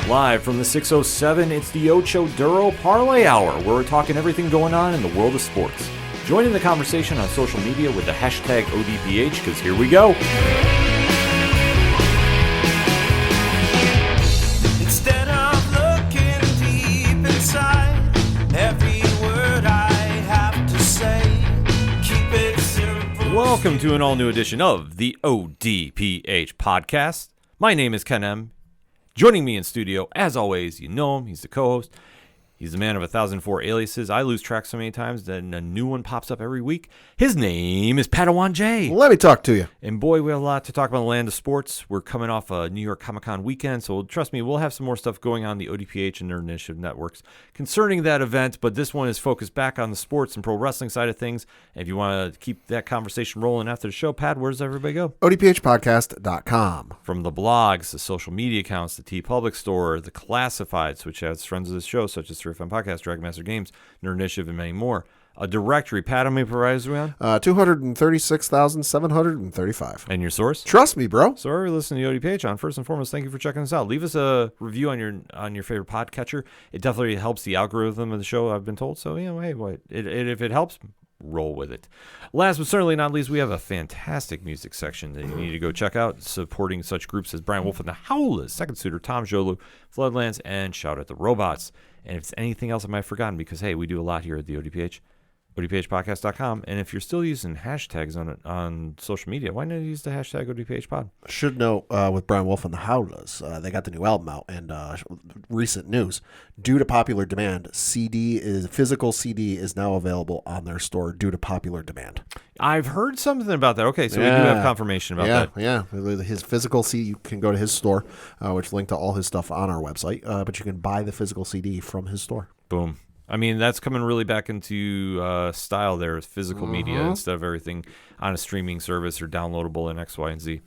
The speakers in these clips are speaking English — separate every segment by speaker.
Speaker 1: Live from the 607, it's the Ocho Duro Parlay Hour, where we're talking everything going on in the world of sports. Join in the conversation on social media with the hashtag ODPH, because here we go.
Speaker 2: Instead of looking deep inside, every word I have to say, keep it simple.
Speaker 1: Welcome to an all-new edition of the ODPH podcast. My name is Ken M. Joining me in studio, as always, you know him, he's the co-host. He's the man of 1,004 aliases. I lose track so many times that a new one pops up every week. His name is Padawan J.
Speaker 3: Let me talk to you.
Speaker 1: And boy, we have a lot to talk about in the land of sports. We're coming off a New York Comic-Con weekend, so trust me, we'll have some more stuff going on the ODPH and Nerd Initiative networks concerning that event, but this one is focused back on the sports and pro wrestling side of things. And if you want to keep that conversation rolling after the show, Pad, where does everybody go?
Speaker 3: ODPHpodcast.com.
Speaker 1: From the blogs, the social media accounts, the TeePublic store, the classifieds, which has friends of the show, such as 3FM Podcast, Dragon Master Games, Nerd Initiative, and many more. A directory. Pat, how many providers are we on?
Speaker 3: 236,735.
Speaker 1: And your source?
Speaker 3: Trust me, bro.
Speaker 1: So we're listening to the ODPH on. First and foremost, thank you for checking us out. Leave us a review on your favorite podcatcher. It definitely helps the algorithm of the show, I've been told. So, hey, if it helps, roll with it. Last but certainly not least, we have a fantastic music section that you need to go check out, supporting such groups as Brian Wolf and the Howlers, Second Suitor, Tom Jolu, Floodlands, and Shout at the Robots. And if it's anything else I might have forgotten, because, hey, we do a lot here at the ODPH, ODPHpodcast.com. And if you're still using hashtags on social media, why not use the hashtag ODPHpod?
Speaker 3: Should note with Brian Wolf and the Howlers, they got the new album out, and recent news, due to popular demand, physical CD is now available on their store due to popular demand.
Speaker 1: I've heard something about that. Okay, so we do have confirmation about that.
Speaker 3: Yeah. His physical CD, you can go to his store, which linked to all his stuff on our website, but you can buy the physical CD from his store.
Speaker 1: Boom. I mean, that's coming really back into style there with physical media instead of everything on a streaming service or downloadable in X, Y, and Z.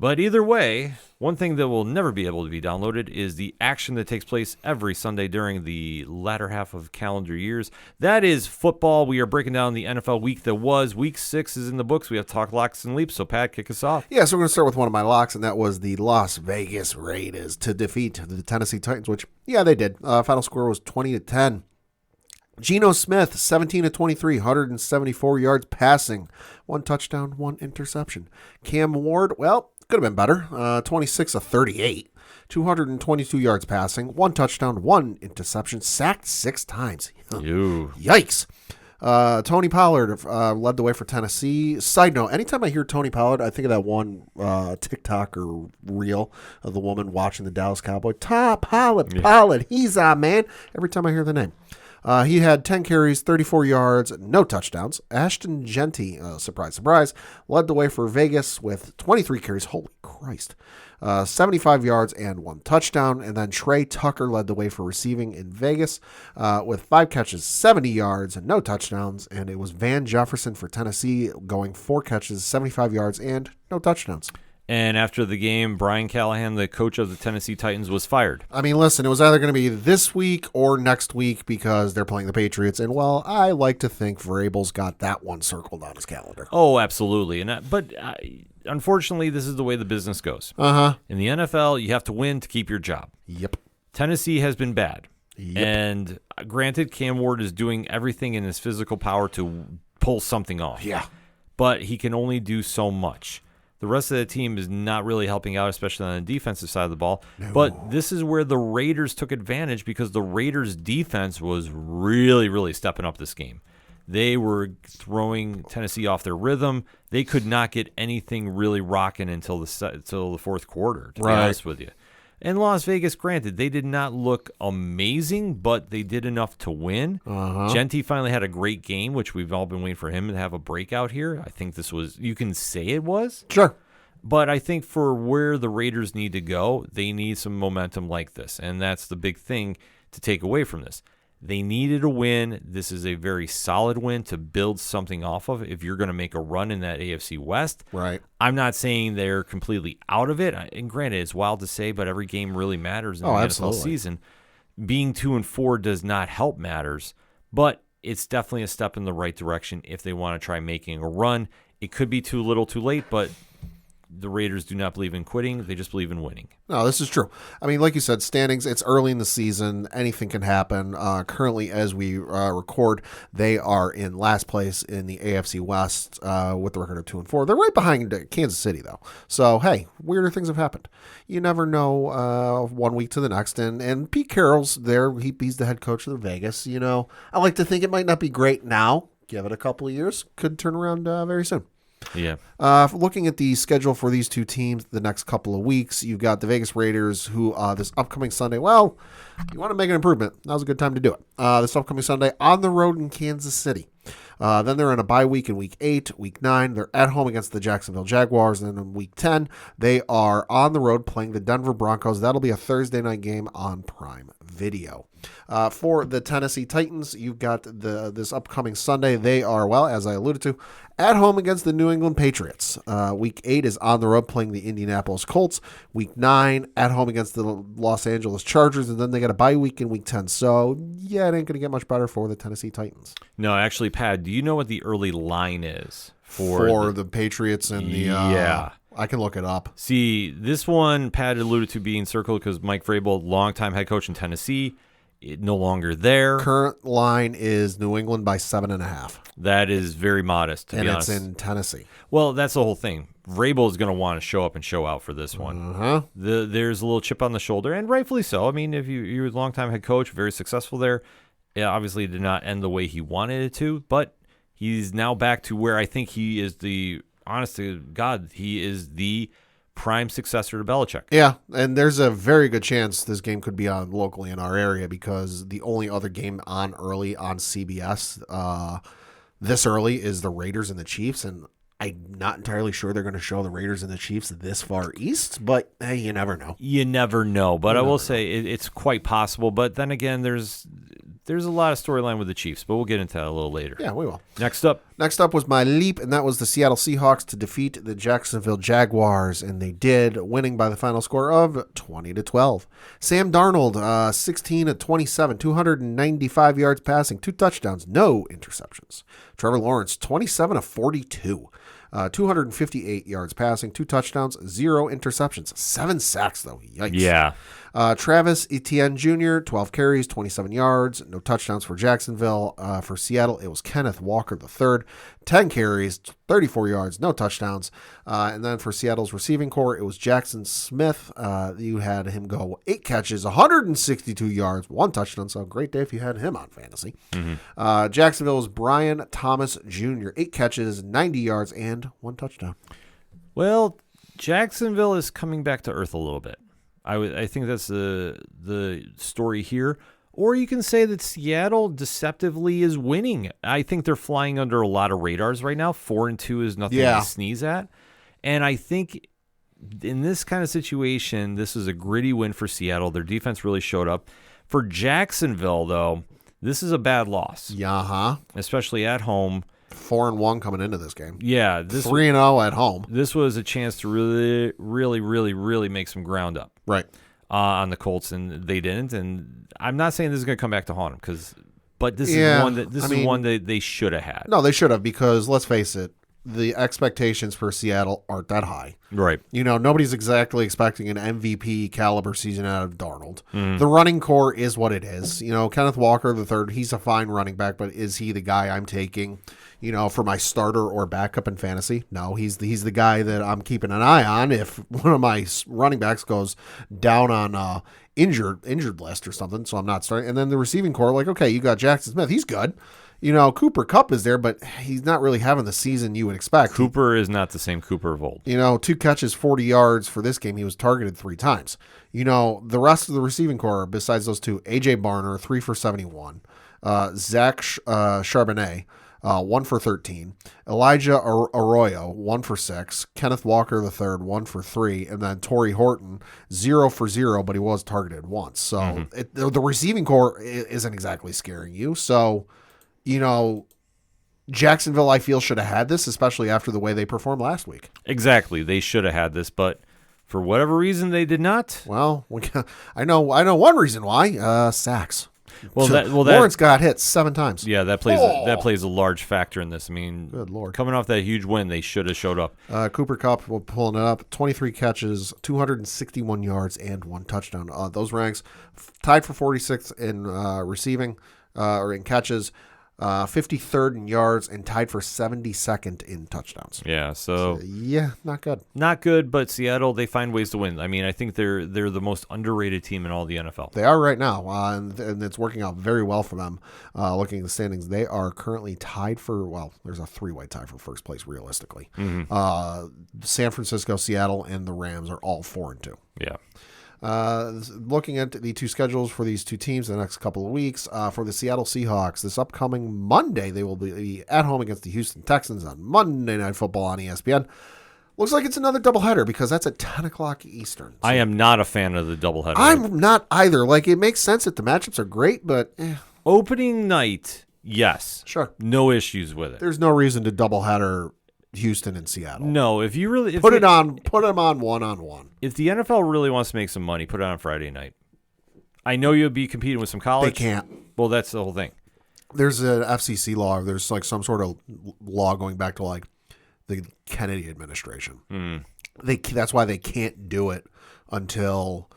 Speaker 1: But either way, one thing that will never be able to be downloaded is the action that takes place every Sunday during the latter half of calendar years. That is football. We are breaking down the NFL week that was. Week 6 is in the books. We have talk locks and leaps. So, Pat, kick us off.
Speaker 3: Yeah, so we're going to start with one of my locks, and that was the Las Vegas Raiders to defeat the Tennessee Titans, which, they did. Final score was 20-10. Geno Smith, 17-23, 174 yards passing, 1 touchdown, 1 interception. Cam Ward, could have been better, 26-38, 222 yards passing, 1 touchdown, 1 interception, sacked 6 times. Yikes. Tony Pollard led the way for Tennessee. Side note, anytime I hear Tony Pollard, I think of that one TikTok or reel of the woman watching the Dallas Cowboys. Pollard, he's our man. Every time I hear the name. He had 10 carries, 34 yards, no touchdowns. Ashton Genty, surprise, surprise, led the way for Vegas with 23 carries. Holy Christ. 75 yards and 1 touchdown. And then Trey Tucker led the way for receiving in Vegas with 5 catches, 70 yards, and no touchdowns. And it was Van Jefferson for Tennessee going 4 catches, 75 yards, and no touchdowns.
Speaker 1: And after the game, Brian Callahan, the coach of the Tennessee Titans, was fired.
Speaker 3: I mean, listen, it was either going to be this week or next week because they're playing the Patriots. And, I like to think Vrabel's got that one circled on his calendar.
Speaker 1: Oh, absolutely. But unfortunately, this is the way the business goes. In the NFL, you have to win to keep your job.
Speaker 3: Yep.
Speaker 1: Tennessee has been bad.
Speaker 3: Yep.
Speaker 1: And granted, Cam Ward is doing everything in his physical power to pull something off.
Speaker 3: Yeah.
Speaker 1: But he can only do so much. The rest of the team is not really helping out, especially on the defensive side of the ball. No. But this is where the Raiders took advantage because the Raiders' defense was really, really stepping up this game. They were throwing Tennessee off their rhythm. They could not get anything really rocking until the fourth quarter, to be honest with you. And Las Vegas, granted, they did not look amazing, but they did enough to win. Genty finally had a great game, which we've all been waiting for him to have a breakout here. I think this was, you can say it was.
Speaker 3: Sure.
Speaker 1: But I think for where the Raiders need to go, they need some momentum like this. And that's the big thing to take away from this. They needed a win. This is a very solid win to build something off of if you're going to make a run in that AFC West.
Speaker 3: Right.
Speaker 1: I'm not saying they're completely out of it. And granted, it's wild to say, but every game really matters in the NFL season. Being 2-4 does not help matters, but it's definitely a step in the right direction if they want to try making a run. It could be too little too late, but the Raiders do not believe in quitting. They just believe in winning.
Speaker 3: No, this is true. I mean, like you said, standings, it's early in the season. Anything can happen. Currently, as we record, they are in last place in the AFC West with the record of 2-4. They're right behind Kansas City, though. So, hey, weirder things have happened. You never know 1 week to the next. And Pete Carroll's there. He's the head coach of the Vegas. You know, I like to think it might not be great now. Give it a couple of years. Could turn around very soon.
Speaker 1: Yeah.
Speaker 3: Looking at the schedule for these two teams the next couple of weeks, you've got the Vegas Raiders who this upcoming Sunday, well, you want to make an improvement. Now's a good time to do it. This upcoming Sunday on the road in Kansas City. Then they're in a bye week in week 8, week 9. They're at home against the Jacksonville Jaguars. And then in week 10, they are on the road playing the Denver Broncos. That'll be a Thursday night game on Prime Video. For the Tennessee Titans, you've got this upcoming Sunday. They are, well, as I alluded to, at home against the New England Patriots. Week 8 is on the road playing the Indianapolis Colts. Week 9, at home against the Los Angeles Chargers. And then they got a bye week in week 10. So, yeah, it ain't going to get much better for the Tennessee Titans.
Speaker 1: No, actually, Pat, do you know what the early line is for
Speaker 3: the Patriots and the...
Speaker 1: Yeah.
Speaker 3: I can look it up.
Speaker 1: See, this one Pat alluded to being circled because Mike Vrabel, longtime head coach in Tennessee, no longer there.
Speaker 3: Current line is New England by 7.5.
Speaker 1: That is very modest, to be honest.
Speaker 3: And it's in Tennessee.
Speaker 1: Well, that's the whole thing. Vrabel is going to want to show up and show out for this one.
Speaker 3: Uh-huh.
Speaker 1: There's a little chip on the shoulder, and rightfully so. I mean, if you're a longtime head coach, very successful there, it obviously did not end the way he wanted it to, but he's now back to where I think he is honest to God, he is the prime successor to Belichick.
Speaker 3: Yeah, and there's a very good chance this game could be on locally in our area because the only other game on early on CBS this early is the Raiders and the Chiefs, and I'm not entirely sure they're going to show the Raiders and the Chiefs this far east, but hey, you never know.
Speaker 1: You never know, but I will say it's quite possible, but then again, there's a lot of storyline with the Chiefs, but we'll get into that a little later.
Speaker 3: Yeah, we will.
Speaker 1: Next up
Speaker 3: was my leap, and that was the Seattle Seahawks to defeat the Jacksonville Jaguars, and they did, winning by the final score of 20-12. Sam Darnold, 16 of 27, 295 yards passing, 2 touchdowns, no interceptions. Trevor Lawrence, 27 of 42. 258 yards passing, 2 touchdowns, 0 interceptions, 7 sacks though. Yikes.
Speaker 1: Yeah.
Speaker 3: Travis Etienne Jr., 12 carries, 27 yards, no touchdowns for Jacksonville. For Seattle, it was Kenneth Walker III, 10 carries, 34 yards, no touchdowns. And then for Seattle's receiving core, it was Jackson Smith. You had him go 8 catches, 162 yards, 1 touchdown. So great day if you had him on fantasy. Mm-hmm. Jacksonville was Brian Thomas Jr., 8 catches, 90 yards, and 1 touchdown.
Speaker 1: Well, Jacksonville is coming back to earth a little bit. I think that's the story here. Or you can say that Seattle deceptively is winning. I think they're flying under a lot of radars right now. 4-2 is nothing to sneeze at. And I think in this kind of situation, this is a gritty win for Seattle. Their defense really showed up. For Jacksonville, though, this is a bad loss.
Speaker 3: Yeah,
Speaker 1: especially at home.
Speaker 3: 4-1 coming into this game.
Speaker 1: Yeah.
Speaker 3: 3-0 at home.
Speaker 1: This was a chance to really, really, really, really make some ground up.
Speaker 3: Right.
Speaker 1: On the Colts, and they didn't. And I'm not saying this is going to come back to haunt them, but this is one that they should have had.
Speaker 3: No, they should have, because let's face it, the expectations for Seattle aren't that high.
Speaker 1: Right.
Speaker 3: Nobody's exactly expecting an MVP caliber season out of Darnold. The running core is what it is. Kenneth Walker III, he's a fine running back, but is he the guy I'm taking, for my starter or backup in fantasy? No, he's the guy that I'm keeping an eye on if one of my running backs goes down on injured list or something, so I'm not starting. And then the receiving core, okay, you got Jackson Smith. He's good. Cooper Kupp is there, but he's not really having the season you would expect.
Speaker 1: Cooper is not the same Cooper of old.
Speaker 3: 2 catches, 40 yards for this game. He was targeted 3 times. The rest of the receiving core, besides those 2, A.J. Barner, 3 for 71. Zach Charbonnet, 1 for 13. Elijah Arroyo, 1 for 6. Kenneth Walker III, 1 for 3. And then Torrey Horton, 0 for 0, but he was targeted once. So the receiving core isn't exactly scaring you. So, Jacksonville, I feel, should have had this, especially after the way they performed last week.
Speaker 1: Exactly. They should have had this, but for whatever reason, they did not.
Speaker 3: Well, I know one reason why. Sacks.
Speaker 1: Well,
Speaker 3: Lawrence got hit 7 times.
Speaker 1: Yeah, that plays a large factor in this. I mean,
Speaker 3: Good Lord.
Speaker 1: coming off that huge win, they should have showed up.
Speaker 3: Cooper Kupp, we're pulling it up, 23 catches, 261 yards, and 1 touchdown. Those ranks tied for 46th in receiving or in catches, 53rd in yards, and tied for 72nd in touchandowns.
Speaker 1: Yeah, so
Speaker 3: yeah, not good.
Speaker 1: Not good, but Seattle, they find ways to win. I mean, I think they're the most underrated team in all the NFL.
Speaker 3: They are right now, and it's working out very well for them. Looking at the standings, they are currently tied for, there's a 3-way tie for first place, realistically. San Francisco, Seattle, and the Rams are all 4-2.
Speaker 1: Yeah.
Speaker 3: Looking at the 2 schedules for these 2 teams in the next couple of weeks, for the Seattle Seahawks, this upcoming Monday, they will be at home against the Houston Texans on Monday Night Football on ESPN. Looks like it's another doubleheader because that's at 10 o'clock Eastern. So
Speaker 1: I am not a fan of the doubleheader.
Speaker 3: I'm not either. Like, it makes sense that the matchups are great, but
Speaker 1: opening night, yes.
Speaker 3: Sure.
Speaker 1: No issues with it.
Speaker 3: There's no reason to doubleheader Houston and Seattle.
Speaker 1: No, if you really
Speaker 3: put them on 1-on-1.
Speaker 1: If the NFL really wants to make some money, put it on Friday night. I know you'll be competing with some college.
Speaker 3: They can't.
Speaker 1: Well, that's the whole thing.
Speaker 3: There's an FCC law. There's like some sort of law going back to like the Kennedy administration. That's why they can't do it until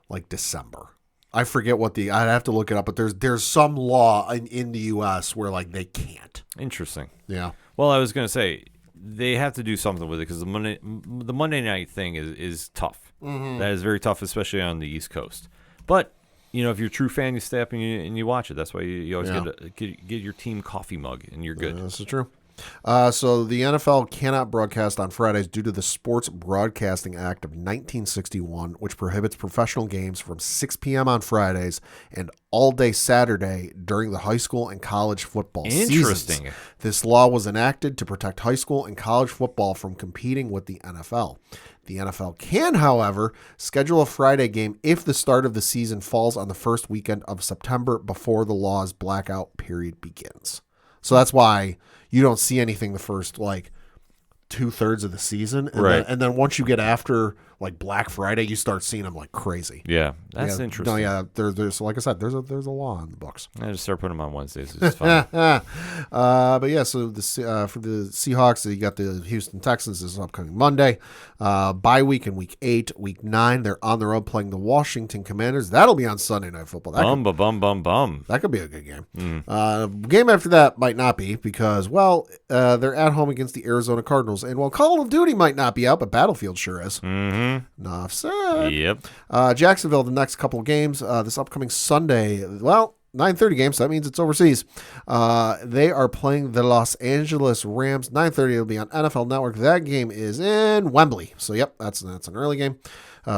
Speaker 3: like December. I forget what I'd have to look it up, but there's some law in the U.S. where like they can't.
Speaker 1: Interesting.
Speaker 3: Yeah.
Speaker 1: Well, I was going to say, they have to do something with it because the Monday night thing is tough. That is very tough, especially on the East Coast. But if you're a true fan, you stay up and you watch it. That's why you always get your team coffee mug, and you're good.
Speaker 3: This is true. So the NFL cannot broadcast on Fridays due to the Sports Broadcasting Act of 1961, which prohibits professional games from 6 p.m. on Fridays and all day Saturday during the high school and college football
Speaker 1: Interesting.
Speaker 3: seasons. This law was enacted to protect high school and college football from competing with the NFL. The NFL can, however, schedule a Friday game if the start of the season falls on the first weekend of September before the law's blackout period begins. So that's why you don't see anything the first, 2/3 of the season.
Speaker 1: Right.
Speaker 3: And then once you get after, Black Friday, you start seeing them like crazy.
Speaker 1: Yeah, that's interesting.
Speaker 3: No, yeah, there's like I said, there's a law in the books.
Speaker 1: I just start putting them on Wednesdays. It's fine.
Speaker 3: But yeah, so for the Seahawks, you got the Houston Texans this upcoming Monday. Bye week in week 8, week 9, they're on the road playing the Washington Commanders. That'll be on Sunday Night Football.
Speaker 1: That
Speaker 3: could be a good game. Game after that might not be because, they're at home against the Arizona Cardinals. And while Call of Duty might not be out, but Battlefield sure is. Enough said.
Speaker 1: Yep.
Speaker 3: Jacksonville, the next couple of games, this upcoming Sunday, 9:30 games, so that means it's overseas. They are playing the Los Angeles Rams. 9:30 it'll be on NFL Network. That game is in Wembley. So, yep, that's an early game.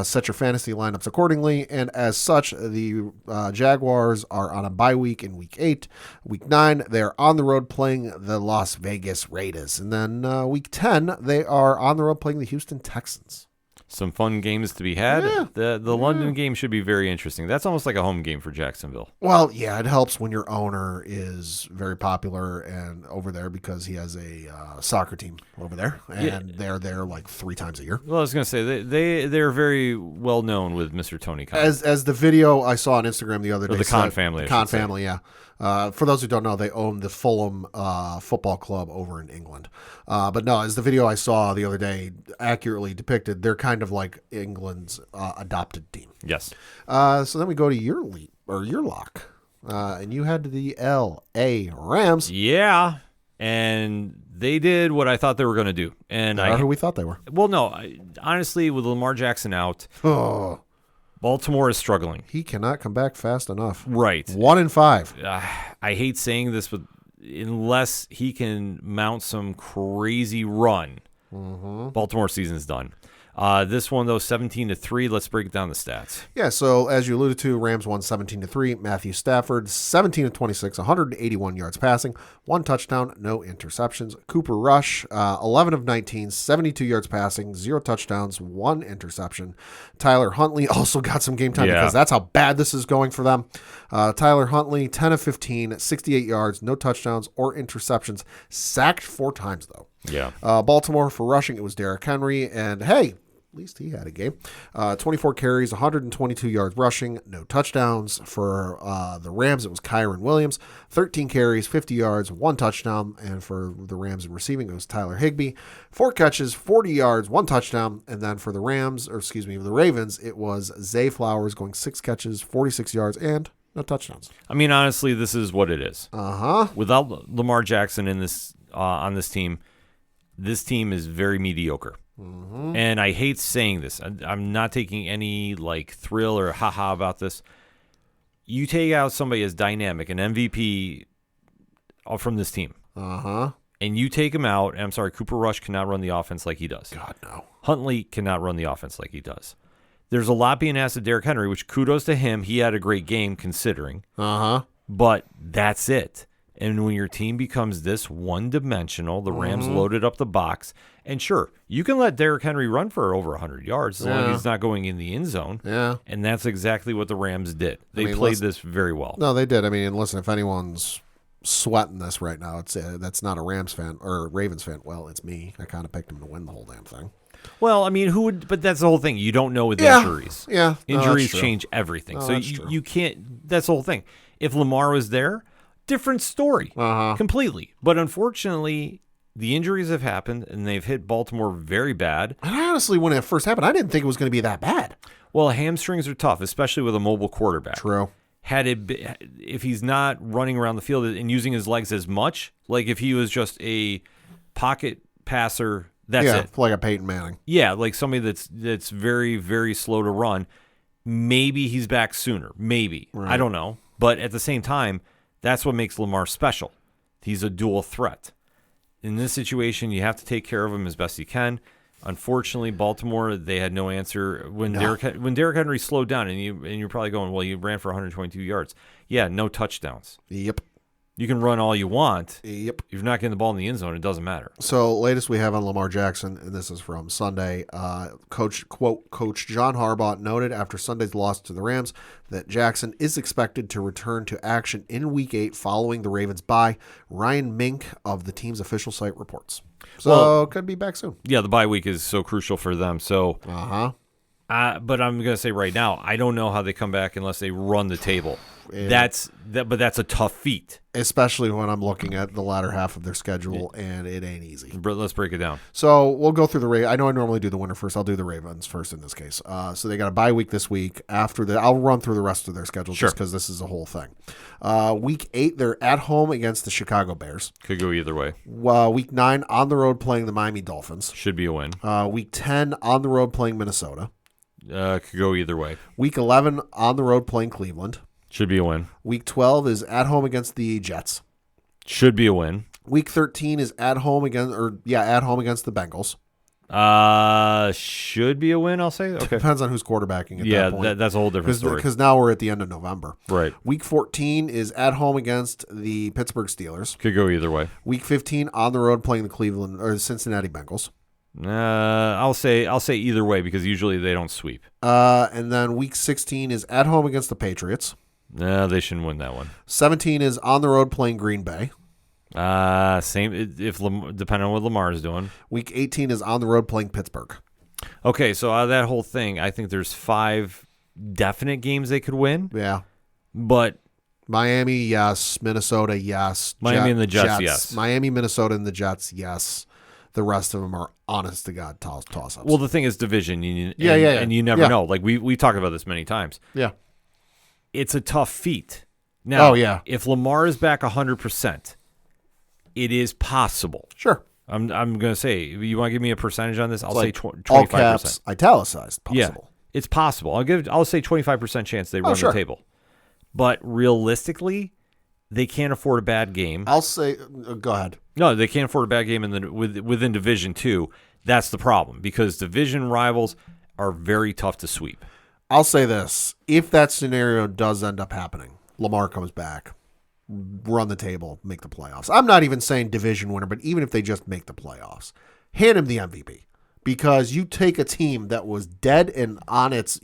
Speaker 3: Set your fantasy lineups accordingly. And as such, the Jaguars are on a bye week in week 8. Week 9, they are on the road playing the Las Vegas Raiders. And then week 10, they are on the road playing the Houston Texans.
Speaker 1: Some fun games to be had.
Speaker 3: Yeah.
Speaker 1: The London game should be very interesting. That's almost like a home game for Jacksonville.
Speaker 3: Well, yeah, it helps when your owner is very popular and over there because he has a soccer team over there, and they're there 3 times a year.
Speaker 1: Well, I was going to say they're very well known with Mr. Tony Khan.
Speaker 3: As the video I saw on Instagram the other day,
Speaker 1: the Khan family.
Speaker 3: The Khan family, yeah. For those who don't know, they own the Fulham football club over in England. But no, as the video I saw the other day accurately depicted, they're kind of like England's adopted team.
Speaker 1: Yes.
Speaker 3: So then we go to your lock. And you had the L.A. Rams.
Speaker 1: Yeah. And they did what I thought they were going to do. And
Speaker 3: who we thought they were.
Speaker 1: Well, no. Honestly, with Lamar Jackson out, Baltimore is struggling.
Speaker 3: He cannot come back fast enough.
Speaker 1: Right.
Speaker 3: 1-5.
Speaker 1: I hate saying this, but unless he can mount some crazy run, Baltimore season's done. This one, though, 17-3. Let's break down the stats.
Speaker 3: Yeah, so as you alluded to, Rams won 17-3. Matthew Stafford, 17-26, 181 yards passing, 1 touchdown, no interceptions. Cooper Rush, 11 of 19, 72 yards passing, 0 touchdowns, 1 interception. Tyler Huntley also got some game time because that's how bad this is going for them. Tyler Huntley, 10 of 15, 68 yards, no touchdowns or interceptions. Sacked 4 times, though.
Speaker 1: Yeah.
Speaker 3: Baltimore for rushing, it was Derrick Henry. And, hey, least he had a game. 24 carries, 122 yards rushing, no touchdowns. For the Rams, it was Kyron Williams. 13 carries, 50 yards, 1 touchdown. And for the Rams in receiving, it was Tyler Higbee. 4 catches, 40 yards, 1 touchdown. And then for the the Ravens, it was Zay Flowers going 6 catches, 46 yards, and no touchdowns.
Speaker 1: I mean, honestly, this is what it is. Without Lamar Jackson in this on this team is very mediocre. And I hate saying this. I'm not taking any thrill or haha about this. You take out somebody as dynamic, an MVP from this team. And you take him out, and I'm sorry, Cooper Rush cannot run the offense like he does.
Speaker 3: God, no.
Speaker 1: Huntley cannot run the offense like he does. There's a lot being asked of Derrick Henry, which kudos to him. He had a great game considering. But that's it. And when your team becomes this one-dimensional, the Rams loaded up the box. And sure, you can let Derrick Henry run for over 100 yards as long as he's not going in the end zone.
Speaker 3: Yeah.
Speaker 1: And that's exactly what the Rams did. They played this very well.
Speaker 3: No, they did. I mean, listen, if anyone's sweating this right now, it's that's not a Rams fan or a Ravens fan. Well, it's me. I kind of picked them to win the whole damn thing.
Speaker 1: Well, I mean, who would? But that's the whole thing. You don't know with injuries.
Speaker 3: Yeah,
Speaker 1: injuries change everything. So you can't. That's the whole thing. If Lamar was there, different story, completely. But unfortunately, the injuries have happened, and they've hit Baltimore very bad.
Speaker 3: And honestly, when it first happened, I didn't think it was going to be that bad.
Speaker 1: Well, hamstrings are tough, especially with a mobile quarterback.
Speaker 3: True.
Speaker 1: If he's not running around the field and using his legs as much, like if he was just a pocket passer. That's it.
Speaker 3: Like a Peyton Manning.
Speaker 1: Yeah, like somebody that's very, very slow to run. Maybe he's back sooner. Maybe. Right. I don't know. But at the same time, that's what makes Lamar special. He's a dual threat. In this situation, you have to take care of him as best you can. Unfortunately, Baltimore, they had no answer. When Derrick Henry slowed down, and you're probably going, well, you ran for 122 yards. Yeah, no touchdowns.
Speaker 3: Yep.
Speaker 1: You can run all you want.
Speaker 3: Yep.
Speaker 1: If you're not getting the ball in the end zone, it doesn't matter.
Speaker 3: So, latest we have on Lamar Jackson, and this is from Sunday. Coach John Harbaugh noted after Sunday's loss to the Rams that Jackson is expected to return to action in Week 8 following the Ravens' bye. Ryan Mink of the team's official site reports. So, could be back soon.
Speaker 1: Yeah, the bye week is so crucial for them. So, but I'm going to say right now, I don't know how they come back unless they run the table. But that's a tough feat.
Speaker 3: Especially when I'm looking at the latter half of their schedule, and it ain't easy.
Speaker 1: Let's break it down.
Speaker 3: So we'll go through the Ravens. I know I normally do the winner first. I'll do the Ravens first in this case. So they got a bye week this week. After that, I'll run through the rest of their schedule just because this is a whole thing. Week 8, they're at home against the Chicago Bears.
Speaker 1: Could go either way.
Speaker 3: Week 9, on the road playing the Miami Dolphins.
Speaker 1: Should be a win.
Speaker 3: Week 10, on the road playing Minnesota.
Speaker 1: Could go either way.
Speaker 3: Week 11, on the road playing Cleveland.
Speaker 1: Should be a win.
Speaker 3: Week 12 is at home against the Jets.
Speaker 1: Should be a win.
Speaker 3: Week 13 is at home against the Bengals.
Speaker 1: Should be a win, I'll say. Okay.
Speaker 3: Depends on who's quarterbacking at that point.
Speaker 1: Yeah, that's a whole different story.
Speaker 3: Because now we're at the end of November.
Speaker 1: Right.
Speaker 3: Week 14 is at home against the Pittsburgh Steelers.
Speaker 1: Could go either way.
Speaker 3: Week 15 on the road playing the Cincinnati Bengals.
Speaker 1: I'll say either way because usually they don't sweep.
Speaker 3: And then week 16 is at home against the Patriots.
Speaker 1: No, they shouldn't win that one.
Speaker 3: 17 is on the road playing Green Bay.
Speaker 1: Same depending on what Lamar is doing.
Speaker 3: Week 18 is on the road playing Pittsburgh.
Speaker 1: Okay, so out of that whole thing, I think there's 5 definite games they could win.
Speaker 3: Yeah.
Speaker 1: But
Speaker 3: Miami, yes. Minnesota, yes.
Speaker 1: Miami and the Jets, yes.
Speaker 3: Miami, Minnesota, and the Jets, yes. The rest of them are honest to God toss-ups.
Speaker 1: Well, the thing is division.
Speaker 3: Yeah.
Speaker 1: And you never know. Like we talked about this many times.
Speaker 3: Yeah.
Speaker 1: It's a tough feat. Now,
Speaker 3: if
Speaker 1: Lamar is back 100%, it is possible.
Speaker 3: Sure.
Speaker 1: I'm going to say, you want to give me a percentage on this? I'll say 25%.
Speaker 3: All caps, italicized, possible.
Speaker 1: Yeah, it's possible. I'll say 25% chance they run the table. But realistically, they can't afford a bad game.
Speaker 3: I'll say, go ahead.
Speaker 1: No, they can't afford a bad game within Division 2. That's the problem because division rivals are very tough to sweep.
Speaker 3: I'll say this. If that scenario does end up happening, Lamar comes back, run the table, make the playoffs. I'm not even saying division winner, but even if they just make the playoffs, hand him the MVP. Because you take a team that was dead and on its,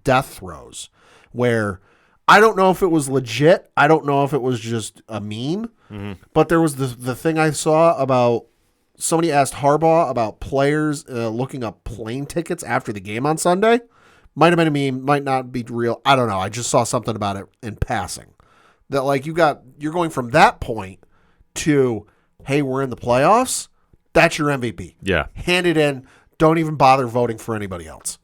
Speaker 3: death throes, where I don't know if it was legit. I don't know if it was just a meme. Mm-hmm. But there was the thing I saw about somebody asked Harbaugh about players looking up plane tickets after the game on Sunday. Might have been a meme, might not be real. I don't know. I just saw something about it in passing. That like you're going from that point to, hey, we're in the playoffs. That's your MVP.
Speaker 1: Yeah.
Speaker 3: Hand it in. Don't even bother voting for anybody else.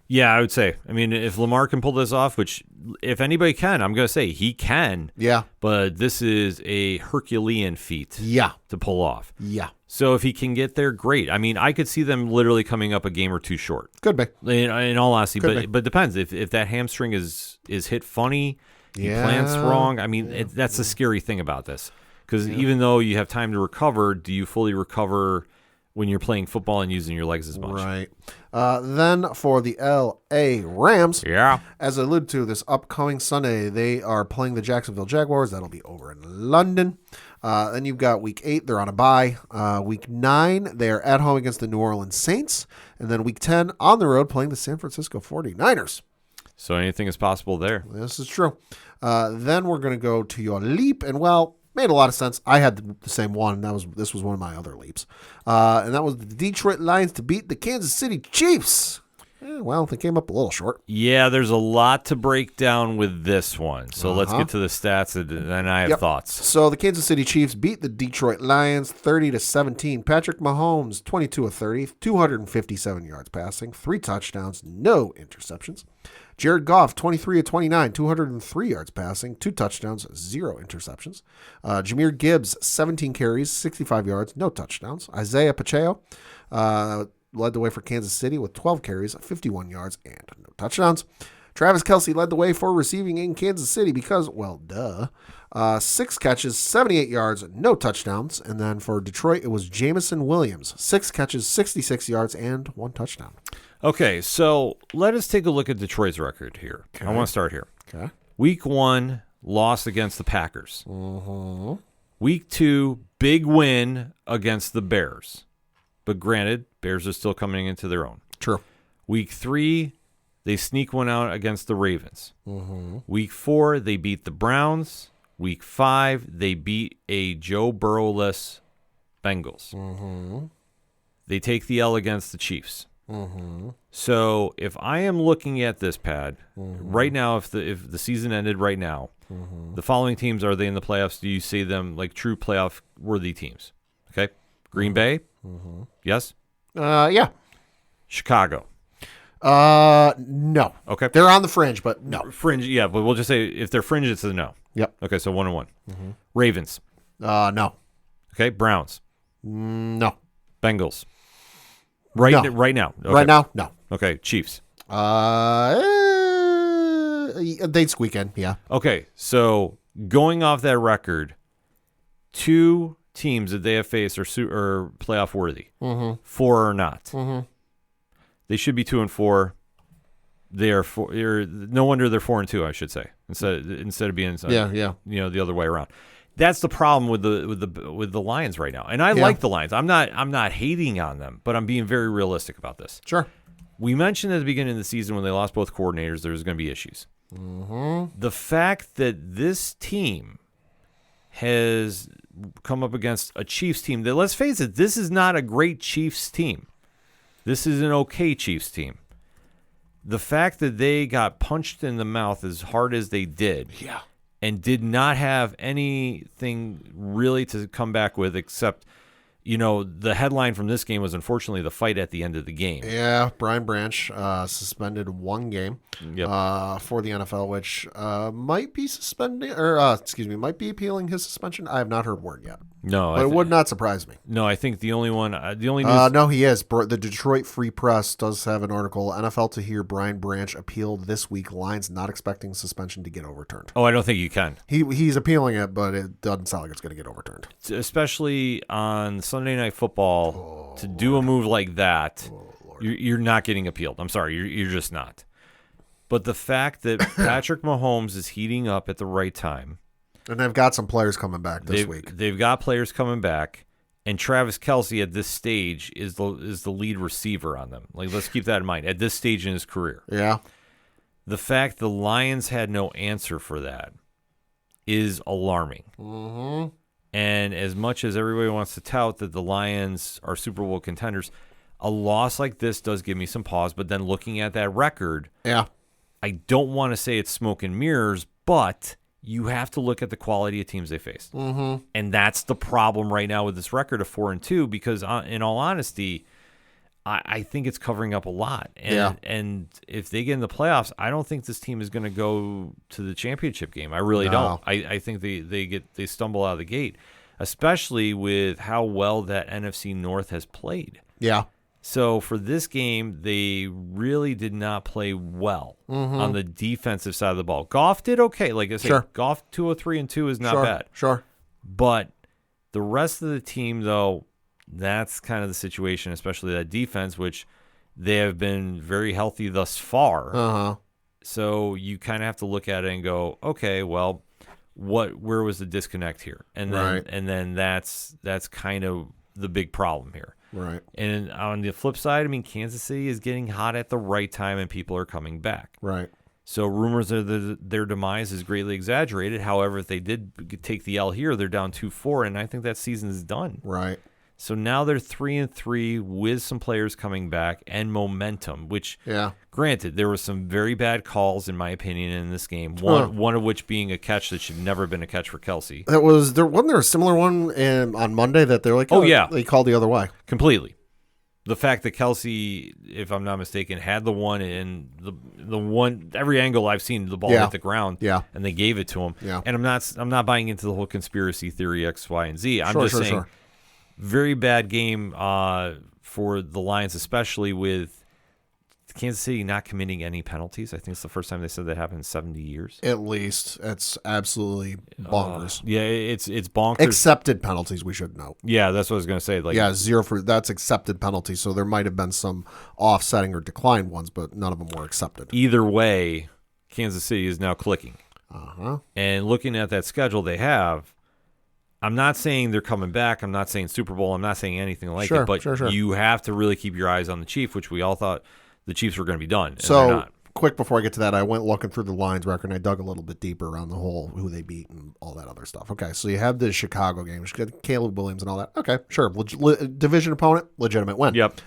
Speaker 1: Yeah, I would say. I mean, if Lamar can pull this off, which if anybody can, I'm going to say he can.
Speaker 3: Yeah.
Speaker 1: But this is a Herculean feat
Speaker 3: Yeah.
Speaker 1: to pull off.
Speaker 3: Yeah.
Speaker 1: So if he can get there, great. I mean, I could see them literally coming up a game or two short.
Speaker 3: Could be.
Speaker 1: In all honesty,
Speaker 3: Could be.
Speaker 1: but depends. If that hamstring is hit funny, he
Speaker 3: Yeah.
Speaker 1: plants wrong. I mean, that's the scary thing about this. Because even though you have time to recover, do you fully recover when you're playing football and using your legs as much?
Speaker 3: Right. Then for the L.A. Rams,
Speaker 1: Yeah.
Speaker 3: as I alluded to, this upcoming Sunday, they are playing the Jacksonville Jaguars. That'll be over in London. Then you've got Week 8. They're on a bye. Week 9, they're at home against the New Orleans Saints. And then Week 10, on the road, playing the San Francisco 49ers.
Speaker 1: So anything is possible there.
Speaker 3: This is true. Then we're going to go to your leap. And, well, made a lot of sense. I had the same one. This was one of my other leaps. And that was the Detroit Lions to beat the Kansas City Chiefs. Well, they came up a little short.
Speaker 1: Yeah, there's a lot to break down with this one. So let's get to the stats, and then I have thoughts.
Speaker 3: So the Kansas City Chiefs beat the Detroit Lions 30-17. Patrick Mahomes, 22 of 30, 257 yards passing, 3 touchdowns, no interceptions. Jared Goff, 23 of 29, 203 yards passing, 2 touchdowns, 0 interceptions. Jahmyr Gibbs, 17 carries, 65 yards, no touchdowns. Isaiah Pacheco led the way for Kansas City with 12 carries, 51 yards, and no touchdowns. Travis Kelce led the way for receiving in Kansas City because, well, duh. 6 catches, 78 yards, no touchdowns. And then for Detroit, it was Jamison Williams, 6 catches, 66 yards, and 1 touchdown.
Speaker 1: Okay, so let us take a look at Detroit's record here.
Speaker 3: Okay.
Speaker 1: I want to start here.
Speaker 3: Okay.
Speaker 1: Week 1, loss against the Packers.
Speaker 3: Mm-hmm.
Speaker 1: Week 2, big win against the Bears. But granted, Bears are still coming into their own.
Speaker 3: True.
Speaker 1: Week 3, they sneak one out against the Ravens.
Speaker 3: Mm-hmm.
Speaker 1: Week 4, they beat the Browns. Week 5, they beat a Joe Burrow-less Bengals.
Speaker 3: Mm-hmm.
Speaker 1: They take the L against the Chiefs.
Speaker 3: Mm-hmm.
Speaker 1: So if I am looking at this, Pad, right now, if the season ended right now, the following teams, are they in the playoffs? Do you see them like true playoff-worthy teams? Okay? Green Bay? Yes?
Speaker 3: Yeah.
Speaker 1: Chicago?
Speaker 3: No.
Speaker 1: Okay.
Speaker 3: They're on the fringe, but no.
Speaker 1: Fringe, yeah, but we'll just say if they're fringe, it's a no.
Speaker 3: Yep.
Speaker 1: Okay, so 1-1. Ravens?
Speaker 3: No.
Speaker 1: Okay, Browns?
Speaker 3: No.
Speaker 1: Bengals?
Speaker 3: No.
Speaker 1: Right now? Okay.
Speaker 3: Right now, no.
Speaker 1: Okay, Chiefs?
Speaker 3: They'd squeak in, yeah.
Speaker 1: Okay, so going off that record, 2 teams that they have faced are playoff worthy. 4 are not. They should be 2-4. They are 4. No wonder they're 4-2. I should say instead of being the other way around. That's the problem with the Lions right now. And I like the Lions. I'm not hating on them, but I'm being very realistic about this.
Speaker 3: Sure.
Speaker 1: We mentioned at the beginning of the season when they lost both coordinators, there was going to be issues. The fact that this team has come up against a Chiefs team that, let's face it, this is not a great Chiefs team. This is an okay Chiefs team. The fact that they got punched in the mouth as hard as they did and did not have anything really to come back with except, the headline from this game was unfortunately the fight at the end of the game.
Speaker 3: Yeah, Brian Branch suspended 1 game for the NFL, which might be might be appealing his suspension. I have not heard word yet.
Speaker 1: No,
Speaker 3: but it would not surprise me.
Speaker 1: No, I think the only news.
Speaker 3: No, he is. The Detroit Free Press does have an article. NFL to hear Brian Branch appealed this week. Lions not expecting suspension to get overturned.
Speaker 1: Oh, I don't think you can.
Speaker 3: He's appealing it, but it doesn't sound like it's going to get overturned.
Speaker 1: Especially on Sunday Night Football, to do a move like that, you're not getting appealed. I'm sorry, you're just not. But the fact that Patrick Mahomes is heating up at the right time.
Speaker 3: And they've got some players coming back this week.
Speaker 1: They've got players coming back, and Travis Kelce at this stage is the lead receiver on them. Like, let's keep that in mind at this stage in his career.
Speaker 3: Yeah.
Speaker 1: The fact the Lions had no answer for that is alarming. And as much as everybody wants to tout that the Lions are Super Bowl contenders, a loss like this does give me some pause. But then looking at that record,
Speaker 3: Yeah.
Speaker 1: I don't want to say it's smoke and mirrors, but you have to look at the quality of teams they faced. Mm-hmm. And that's the problem right now with this record of 4-2, because in all honesty, I think it's covering up a lot. And if they get in the playoffs, I don't think this team is going to go to the championship game. I really don't. I think they stumble out of the gate, especially with how well that NFC North has played.
Speaker 3: Yeah.
Speaker 1: So for this game, they really did not play well on the defensive side of the ball. Goff did okay. Like I said, Goff 203-2 is not bad.
Speaker 3: Sure.
Speaker 1: But the rest of the team, though, that's kind of the situation, especially that defense, which they have been very healthy thus far.
Speaker 3: Uh-huh.
Speaker 1: So you kind of have to look at it and go, okay, well, where was the disconnect here? And then that's kind of the big problem here.
Speaker 3: Right.
Speaker 1: And on the flip side, I mean, Kansas City is getting hot at the right time, and people are coming back.
Speaker 3: Right.
Speaker 1: So rumors that their demise is greatly exaggerated. However, if they did take the L here, they're down 2-4, and I think that season is done.
Speaker 3: Right.
Speaker 1: So now they're 3-3 with some players coming back and momentum, which, granted, there were some very bad calls, in my opinion, in this game. One of which being a catch that should never have been a catch for Kelsey.
Speaker 3: Wasn't there a similar one on Monday that they're like, they called the other way?
Speaker 1: Completely. The fact that Kelsey, if I'm not mistaken, had the one in the one every angle I've seen the ball hit the ground, and they gave it to him.
Speaker 3: Yeah.
Speaker 1: And I'm not buying into the whole conspiracy theory X, Y, and Z. I'm just saying. Very bad game for the Lions, especially with Kansas City not committing any penalties. I think it's the first time they said that happened in 70 years.
Speaker 3: At least. It's absolutely bonkers.
Speaker 1: It's bonkers.
Speaker 3: Accepted penalties, we should note.
Speaker 1: Yeah, that's what I was going to say. Like,
Speaker 3: 0 that's accepted penalties. So there might have been some offsetting or declined ones, but none of them were accepted.
Speaker 1: Either way, Kansas City is now clicking.
Speaker 3: Uh-huh.
Speaker 1: And looking at that schedule they have, I'm not saying they're coming back. I'm not saying Super Bowl. I'm not saying anything like it. But you have to really keep your eyes on the Chiefs, which we all thought the Chiefs were going to be done. And
Speaker 3: so,
Speaker 1: they're not.
Speaker 3: Quick before I get to that, I went looking through the Lions record, and I dug a little bit deeper around the whole who they beat and all that other stuff. Okay, so you have the Chicago game, which got Caleb Williams and all that. Okay, sure. Division opponent, legitimate win.
Speaker 1: Yep.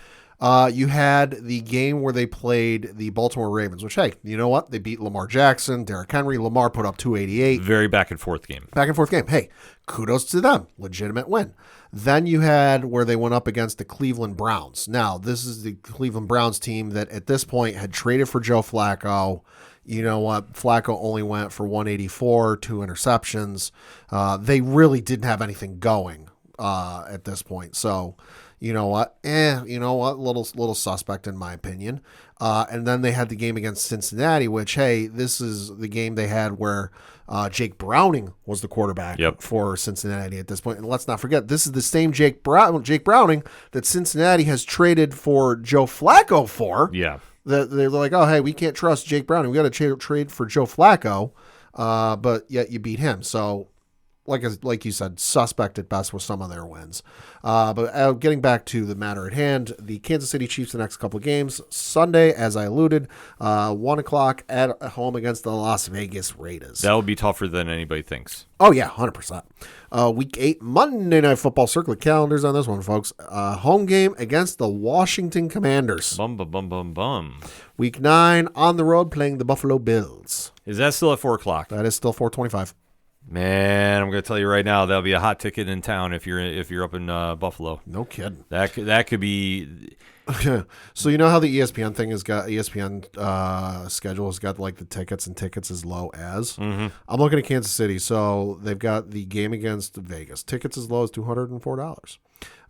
Speaker 3: You had the game where they played the Baltimore Ravens, which, hey, you know what? They beat Lamar Jackson, Derrick Henry. Lamar put up 288.
Speaker 1: Very back and forth game.
Speaker 3: Back and forth game. Hey, kudos to them. Legitimate win. Then you had where they went up against the Cleveland Browns. Now, this is the Cleveland Browns team that at this point had traded for Joe Flacco. You know what? Flacco only went for 184, 2 interceptions. They really didn't have anything going at this point. So, you know what? Little suspect in my opinion. And then they had the game against Cincinnati, which, hey, this is the game they had where Jake Browning was the quarterback for Cincinnati at this point. And let's not forget, this is the same Jake Browning that Cincinnati has traded for Joe Flacco for.
Speaker 1: Yeah.
Speaker 3: They're like, oh, hey, we can't trust Jake Browning. We got to trade for Joe Flacco, but yet you beat him. So, like you said, suspect at best with some of their wins. But getting back to the matter at hand, the Kansas City Chiefs the next couple of games. Sunday, as I alluded, 1 o'clock at home against the Las Vegas Raiders.
Speaker 1: That will be tougher than anybody thinks.
Speaker 3: Oh, yeah, 100%. Week 8, Monday Night Football. Circle the calendars on this one, folks. Home game against the Washington Commanders.
Speaker 1: Bum, bum, bum, bum, bum.
Speaker 3: Week 9, on the road, playing the Buffalo Bills.
Speaker 1: Is that still at 4 o'clock?
Speaker 3: That is still 4:25.
Speaker 1: Man, I'm going to tell you right now, that'll be a hot ticket in town if you're up in Buffalo.
Speaker 3: No kidding.
Speaker 1: That could be.
Speaker 3: So you know how the ESPN thing has got ESPN schedule has got like the tickets and tickets as low as.
Speaker 1: Mm-hmm.
Speaker 3: I'm looking at Kansas City, so they've got the game against Vegas. Tickets as low as $204.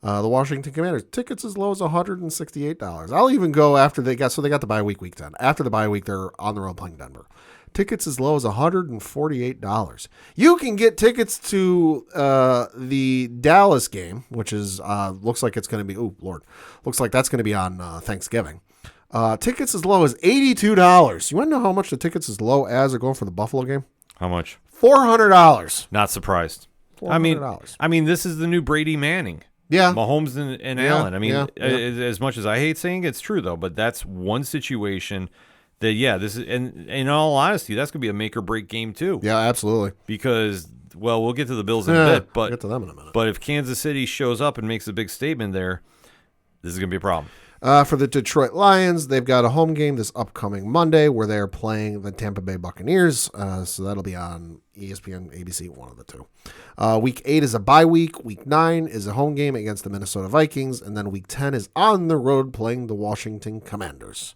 Speaker 3: The Washington Commanders tickets as low as $168. I'll even go after they got the bye week 10. After the bye week, they're on the road playing Denver. Tickets as low as $148. You can get tickets to the Dallas game, which is looks like it's going to be. Oh Lord, looks like that's going to be on Thanksgiving. Tickets as low as $82. You want to know how much the tickets as low as are going for the Buffalo game?
Speaker 1: How much?
Speaker 3: $400.
Speaker 1: Not surprised.
Speaker 3: $400.
Speaker 1: I mean, this is the new Brady Manning.
Speaker 3: Yeah.
Speaker 1: Mahomes and Allen. I mean, as much as I hate saying it's true though, but that's one situation. This is, and in all honesty, that's going to be a make or break game too.
Speaker 3: Yeah, absolutely.
Speaker 1: Because well, we'll get to the Bills in a bit,
Speaker 3: We'll get to them in a minute.
Speaker 1: but if Kansas City shows up and makes a big statement there, this is going to be a problem.
Speaker 3: For the Detroit Lions, they've got a home game this upcoming Monday where they're playing the Tampa Bay Buccaneers. So that'll be on ESPN, ABC, one of the two. Week 8 is a bye week. Week 9 is a home game against the Minnesota Vikings. And then Week 10 is on the road playing the Washington Commanders.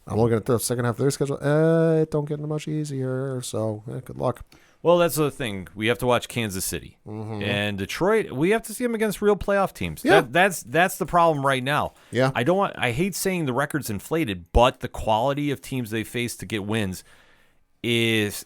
Speaker 3: I'm looking at the second half of their schedule. It don't get much easier, so good luck.
Speaker 1: Well, that's the thing. We have to watch Kansas City. And Detroit, we have to see them against real playoff teams.
Speaker 3: Yeah.
Speaker 1: That's the problem right now.
Speaker 3: Yeah.
Speaker 1: I hate saying the record's inflated, but the quality of teams they face to get wins it's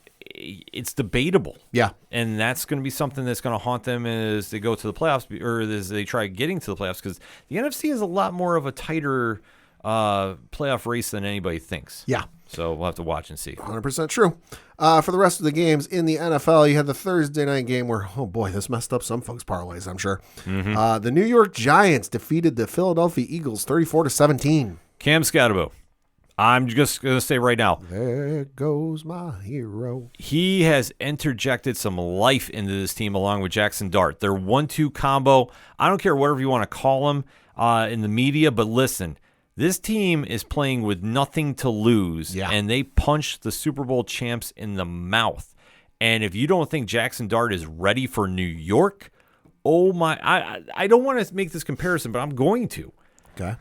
Speaker 1: debatable.
Speaker 3: Yeah.
Speaker 1: And that's going to be something that's going to haunt them as they go to the playoffs or as they try getting to the playoffs, because the NFC is a lot more of a tighter playoff race than anybody thinks.
Speaker 3: Yeah.
Speaker 1: So we'll have to watch and see.
Speaker 3: 100% true. For the rest of the games in the NFL, you had the Thursday night game where, oh boy, this messed up some folks' parlays, I'm sure. The New York Giants defeated the Philadelphia Eagles 34-17.
Speaker 1: Cam Scatterbo, I'm just going to say right now,
Speaker 3: There goes my hero.
Speaker 1: he has interjected some life into this team along with Jackson Dart. Their 1-2 combo, I don't care whatever you want to call them in the media, but listen, this team is playing with nothing to lose, and they punched the Super Bowl champs in the mouth. And if you don't think Jackson Dart is ready for New York, oh my, I don't want to make this comparison, but I'm going to.
Speaker 3: Okay.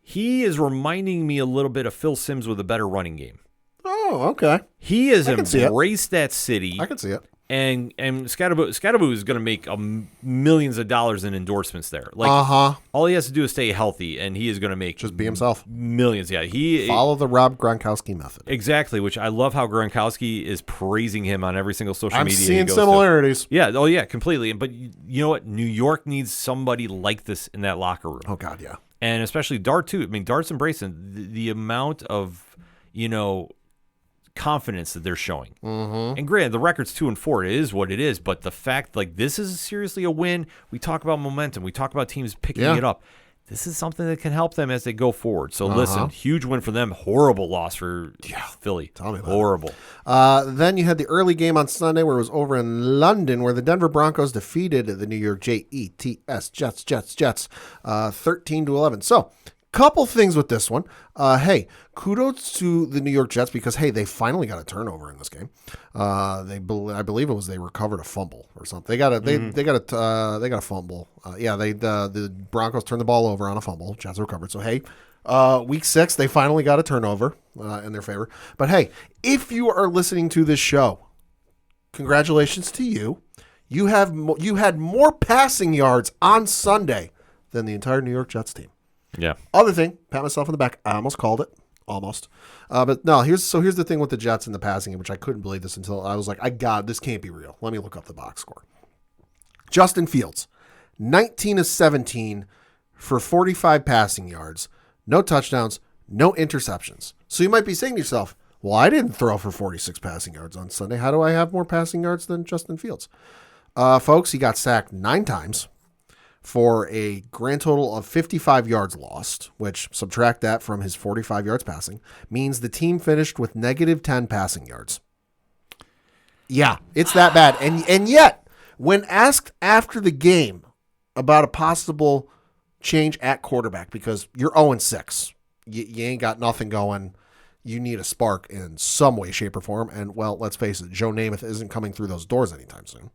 Speaker 1: He is reminding me a little bit of Phil Simms with a better running game.
Speaker 3: Oh, okay.
Speaker 1: He has
Speaker 3: I can see it.
Speaker 1: embraced that city.
Speaker 3: I can see it.
Speaker 1: And Scatterbo is going to make millions of dollars in endorsements there. Like all he has to do is stay healthy, and he is going to make
Speaker 3: Just be himself.
Speaker 1: millions. Yeah,
Speaker 3: Follow the Rob Gronkowski method.
Speaker 1: Exactly, which I love how Gronkowski is praising him on every single social
Speaker 3: I'm
Speaker 1: media.
Speaker 3: seeing
Speaker 1: he goes
Speaker 3: similarities.
Speaker 1: to. Yeah, oh yeah, completely. But you know what? New York needs somebody like this in that locker room.
Speaker 3: Oh God, yeah.
Speaker 1: And especially Dart too. I mean, Dart's embracing the amount of confidence that they're showing. And granted, the record's 2-4. It is what it is. But the fact, like, this is seriously a win. We talk about momentum. We talk about teams picking it up. This is something that can help them as they go forward. So listen, huge win for them. Horrible loss for Philly.
Speaker 3: Tell me about
Speaker 1: Horrible.
Speaker 3: Then you had the early game on Sunday where it was over in London, where the Denver Broncos defeated the New York Jets 13-11. So, couple things with this one. Hey, kudos to the New York Jets because, hey, they finally got a turnover in this game. I believe it was they recovered a fumble or something. They got a fumble. The Broncos turned the ball over on a fumble. Jets recovered. So, hey, week 6 they finally got a turnover in their favor. But hey, if you are listening to this show, congratulations to you. You had more passing yards on Sunday than the entire New York Jets team.
Speaker 1: Yeah.
Speaker 3: Other thing, pat myself on the back. I almost called it. Almost. But no, here's the thing with the Jets and the passing game, which I couldn't believe this until I was like, this can't be real. Let me look up the box score. Justin Fields, 19-17 for 45 passing yards, no touchdowns, no interceptions. So you might be saying to yourself, well, I didn't throw for 46 passing yards on Sunday. How do I have more passing yards than Justin Fields? Folks, he got sacked 9 times. For a grand total of 55 yards lost, which subtract that from his 45 yards passing, means the team finished with -10 passing yards. Yeah, it's that bad. And yet, when asked after the game about a possible change at quarterback, because you're 0-6, you ain't got nothing going, you need a spark in some way, shape, or form, and, well, let's face it, Joe Namath isn't coming through those doors anytime soon.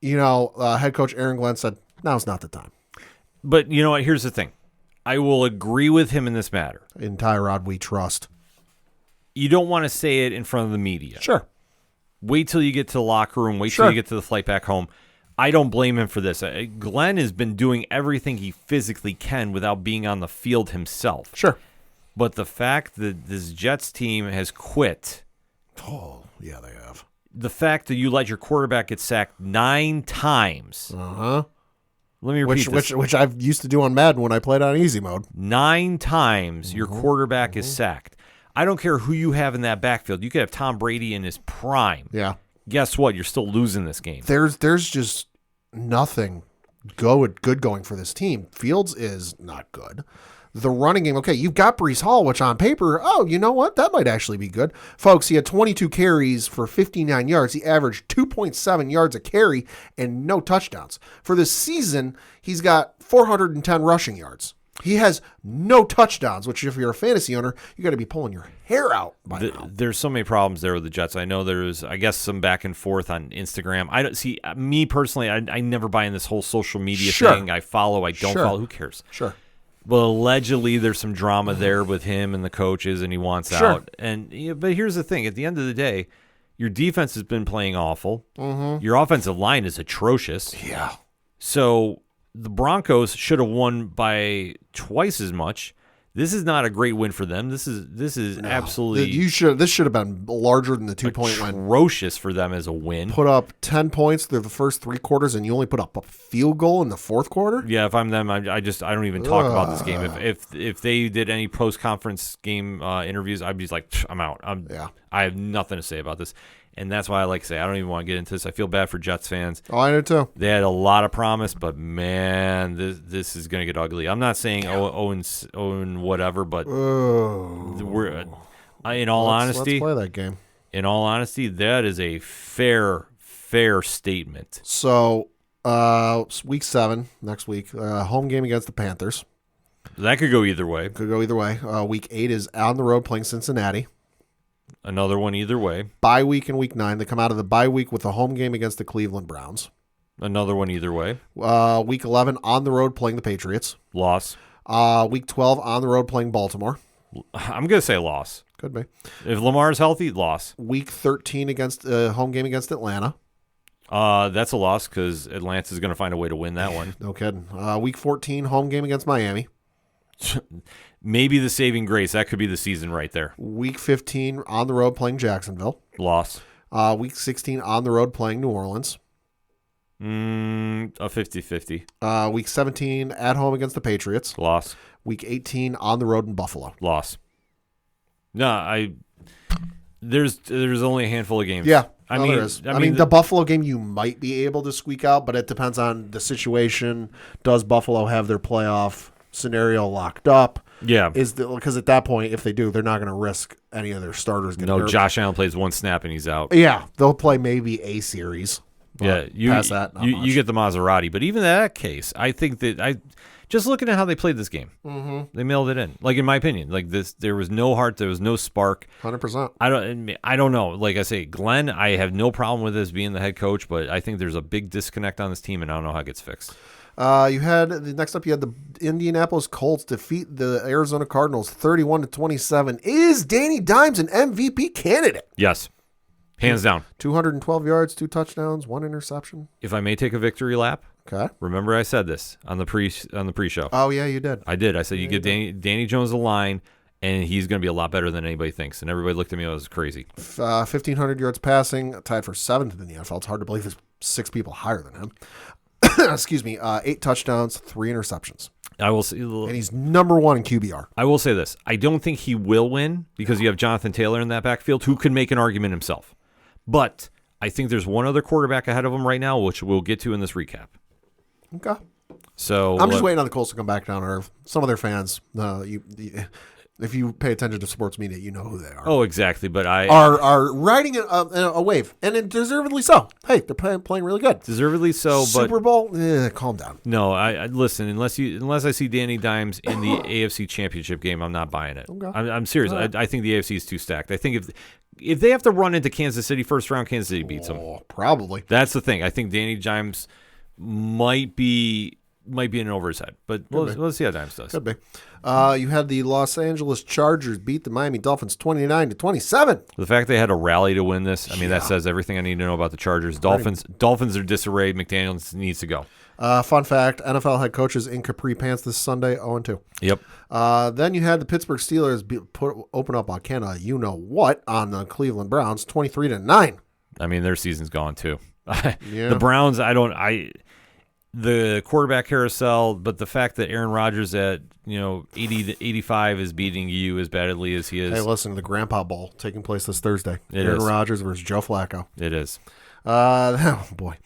Speaker 3: Head coach Aaron Glenn said, now's not the time.
Speaker 1: But you know what? Here's the thing. I will agree with him in this matter.
Speaker 3: In Tyrod, we trust.
Speaker 1: You don't want to say it in front of the media.
Speaker 3: Sure.
Speaker 1: Wait till you get to the locker room. Wait till you get to the flight back home. I don't blame him for this. Glenn has been doing everything he physically can without being on the field himself.
Speaker 3: Sure.
Speaker 1: But the fact that this Jets team has quit.
Speaker 3: Oh, yeah, they have.
Speaker 1: The fact that you let your quarterback get sacked 9 times.
Speaker 3: Uh-huh.
Speaker 1: Let me repeat this.
Speaker 3: Which I used to do on Madden when I played on easy mode.
Speaker 1: 9 times your quarterback is sacked. I don't care who you have in that backfield. You could have Tom Brady in his prime.
Speaker 3: Yeah.
Speaker 1: Guess what? You're still losing this game.
Speaker 3: There's just nothing good going for this team. Fields is not good. The running game, okay, you've got Breece Hall, which on paper, oh, you know what? That might actually be good. Folks, he had 22 carries for 59 yards. He averaged 2.7 yards a carry and no touchdowns. For this season, he's got 410 rushing yards. He has no touchdowns, which if you're a fantasy owner, you got to be pulling your hair out by now.
Speaker 1: There's so many problems there with the Jets. I know there's, I guess, some back and forth on Instagram. I don't see me personally. I never buy in this whole social media thing. I follow. I don't follow. Who cares?
Speaker 3: Sure.
Speaker 1: Well, allegedly there's some drama there with him and the coaches, and he wants out. And but here's the thing: at the end of the day, your defense has been playing awful. Mm-hmm. Your offensive line is atrocious.
Speaker 3: Yeah.
Speaker 1: So the Broncos should have won by twice as much. This is not a great win for them. This is absolutely
Speaker 3: this should have been larger than the 2-point win.
Speaker 1: Atrocious for them as a win.
Speaker 3: Put up 10 points through the first 3 quarters, and you only put up a field goal in the 4th quarter.
Speaker 1: Yeah, if I'm them, I don't even talk about this game. If they did any post conference game interviews, I'd be like, I'm out. I have nothing to say about this. And that's why I like to say I don't even want to get into this. I feel bad for Jets fans.
Speaker 3: Oh, I do too.
Speaker 1: They had a lot of promise, but man, this is going to get ugly. I'm not saying Owen whatever, but we're in all honesty.
Speaker 3: Let's play that game.
Speaker 1: In all honesty, that is a fair statement.
Speaker 3: So, week 7 next week, home game against the Panthers.
Speaker 1: That could go either way.
Speaker 3: Week 8 is on the road playing Cincinnati.
Speaker 1: Another one either way.
Speaker 3: Bye week in week 9. They come out of the bye week with a home game against the Cleveland Browns.
Speaker 1: Another one either way.
Speaker 3: Week 11 on the road playing the Patriots.
Speaker 1: Loss.
Speaker 3: Week 12 on the road playing Baltimore.
Speaker 1: I'm going to say loss.
Speaker 3: Could be.
Speaker 1: If Lamar's healthy, loss.
Speaker 3: Week 13 against home game against Atlanta.
Speaker 1: That's a loss because Atlanta's going to find a way to win that one.
Speaker 3: No kidding. Week 14 home game against Miami.
Speaker 1: Maybe the saving grace. That could be the season right there.
Speaker 3: Week 15 on the road playing Jacksonville.
Speaker 1: Loss.
Speaker 3: Week 16 on the road playing New Orleans.
Speaker 1: A 50-50.
Speaker 3: Week 17 at home against the Patriots.
Speaker 1: Loss.
Speaker 3: Week 18 on the road in Buffalo.
Speaker 1: Loss. No, there's only a handful of games.
Speaker 3: Yeah.
Speaker 1: I
Speaker 3: mean, the Buffalo game you might be able to squeak out, but it depends on the situation. Does Buffalo have their playoff scenario locked up?
Speaker 1: Yeah.
Speaker 3: Because at that point, if they do, they're not going to risk any of their starters getting hurt.
Speaker 1: Josh Allen plays one snap and he's out.
Speaker 3: Yeah, they'll play maybe a series.
Speaker 1: Yeah,
Speaker 3: past that,
Speaker 1: you get the Maserati. But even in that case, I think that just looking at how they played this game, they mailed it in. Like in my opinion, like this, there was no heart, there was no spark.
Speaker 3: 100%.
Speaker 1: I don't know. Like I say, Glenn, I have no problem with this being the head coach, but I think there's a big disconnect on this team, and I don't know how it gets fixed.
Speaker 3: Next up, you had the Indianapolis Colts defeat the Arizona Cardinals 31-27. Is Danny Dimes an MVP candidate?
Speaker 1: Yes. Hands down.
Speaker 3: 212 yards, 2 touchdowns, 1 interception.
Speaker 1: If I may take a victory lap.
Speaker 3: Okay.
Speaker 1: Remember I said this on the pre-show.
Speaker 3: Oh, yeah, you did.
Speaker 1: I did. I said you give Danny Jones a line, and he's going to be a lot better than anybody thinks. And everybody looked at me and was crazy.
Speaker 3: 1,500 yards passing, tied for 7th in the NFL. It's hard to believe there's 6 people higher than him. Excuse me. 8 touchdowns, 3 interceptions.
Speaker 1: I will say,
Speaker 3: and he's number 1 in QBR.
Speaker 1: I will say this. I don't think he will win because you have Jonathan Taylor in that backfield who can make an argument himself. But I think there's one other quarterback ahead of him right now, which we'll get to in this recap.
Speaker 3: Okay.
Speaker 1: So
Speaker 3: I'm just waiting on the Colts to come back down to earth. Some of their fans, if you pay attention to sports media, you know who they are.
Speaker 1: Oh, exactly. But
Speaker 3: are riding a wave, and deservedly so. Hey, they're playing really good.
Speaker 1: Deservedly so.
Speaker 3: Super Bowl, calm down.
Speaker 1: No, I listen. Unless I see Danny Dimes in the AFC Championship game, I'm not buying it.
Speaker 3: Okay.
Speaker 1: I'm serious. Right. I think the AFC is too stacked. I think if they have to run into Kansas City first round, Kansas City beats them.
Speaker 3: Probably.
Speaker 1: That's the thing. I think Danny Dimes might be in over his head, but let's see how Dimes does.
Speaker 3: Could be. You had the Los Angeles Chargers beat the Miami Dolphins 29-27.
Speaker 1: The fact they had a rally to win this, that says everything I need to know about the Chargers. Dolphins are disarray. McDaniels needs to go.
Speaker 3: Fun fact, NFL head coaches in capri pants this Sunday, 0-2.
Speaker 1: Yep.
Speaker 3: Then you had the Pittsburgh Steelers open up on you-know-what on the Cleveland Browns, 23-9.
Speaker 1: Their season's gone too.
Speaker 3: Yeah.
Speaker 1: The Browns, the quarterback carousel, but the fact that Aaron Rodgers at 80-85 is beating you as badly as he is.
Speaker 3: Hey, listen, the Grandpa Bowl taking place this Thursday.
Speaker 1: Aaron
Speaker 3: Rodgers versus Joe Flacco.
Speaker 1: It is.
Speaker 3: Oh boy.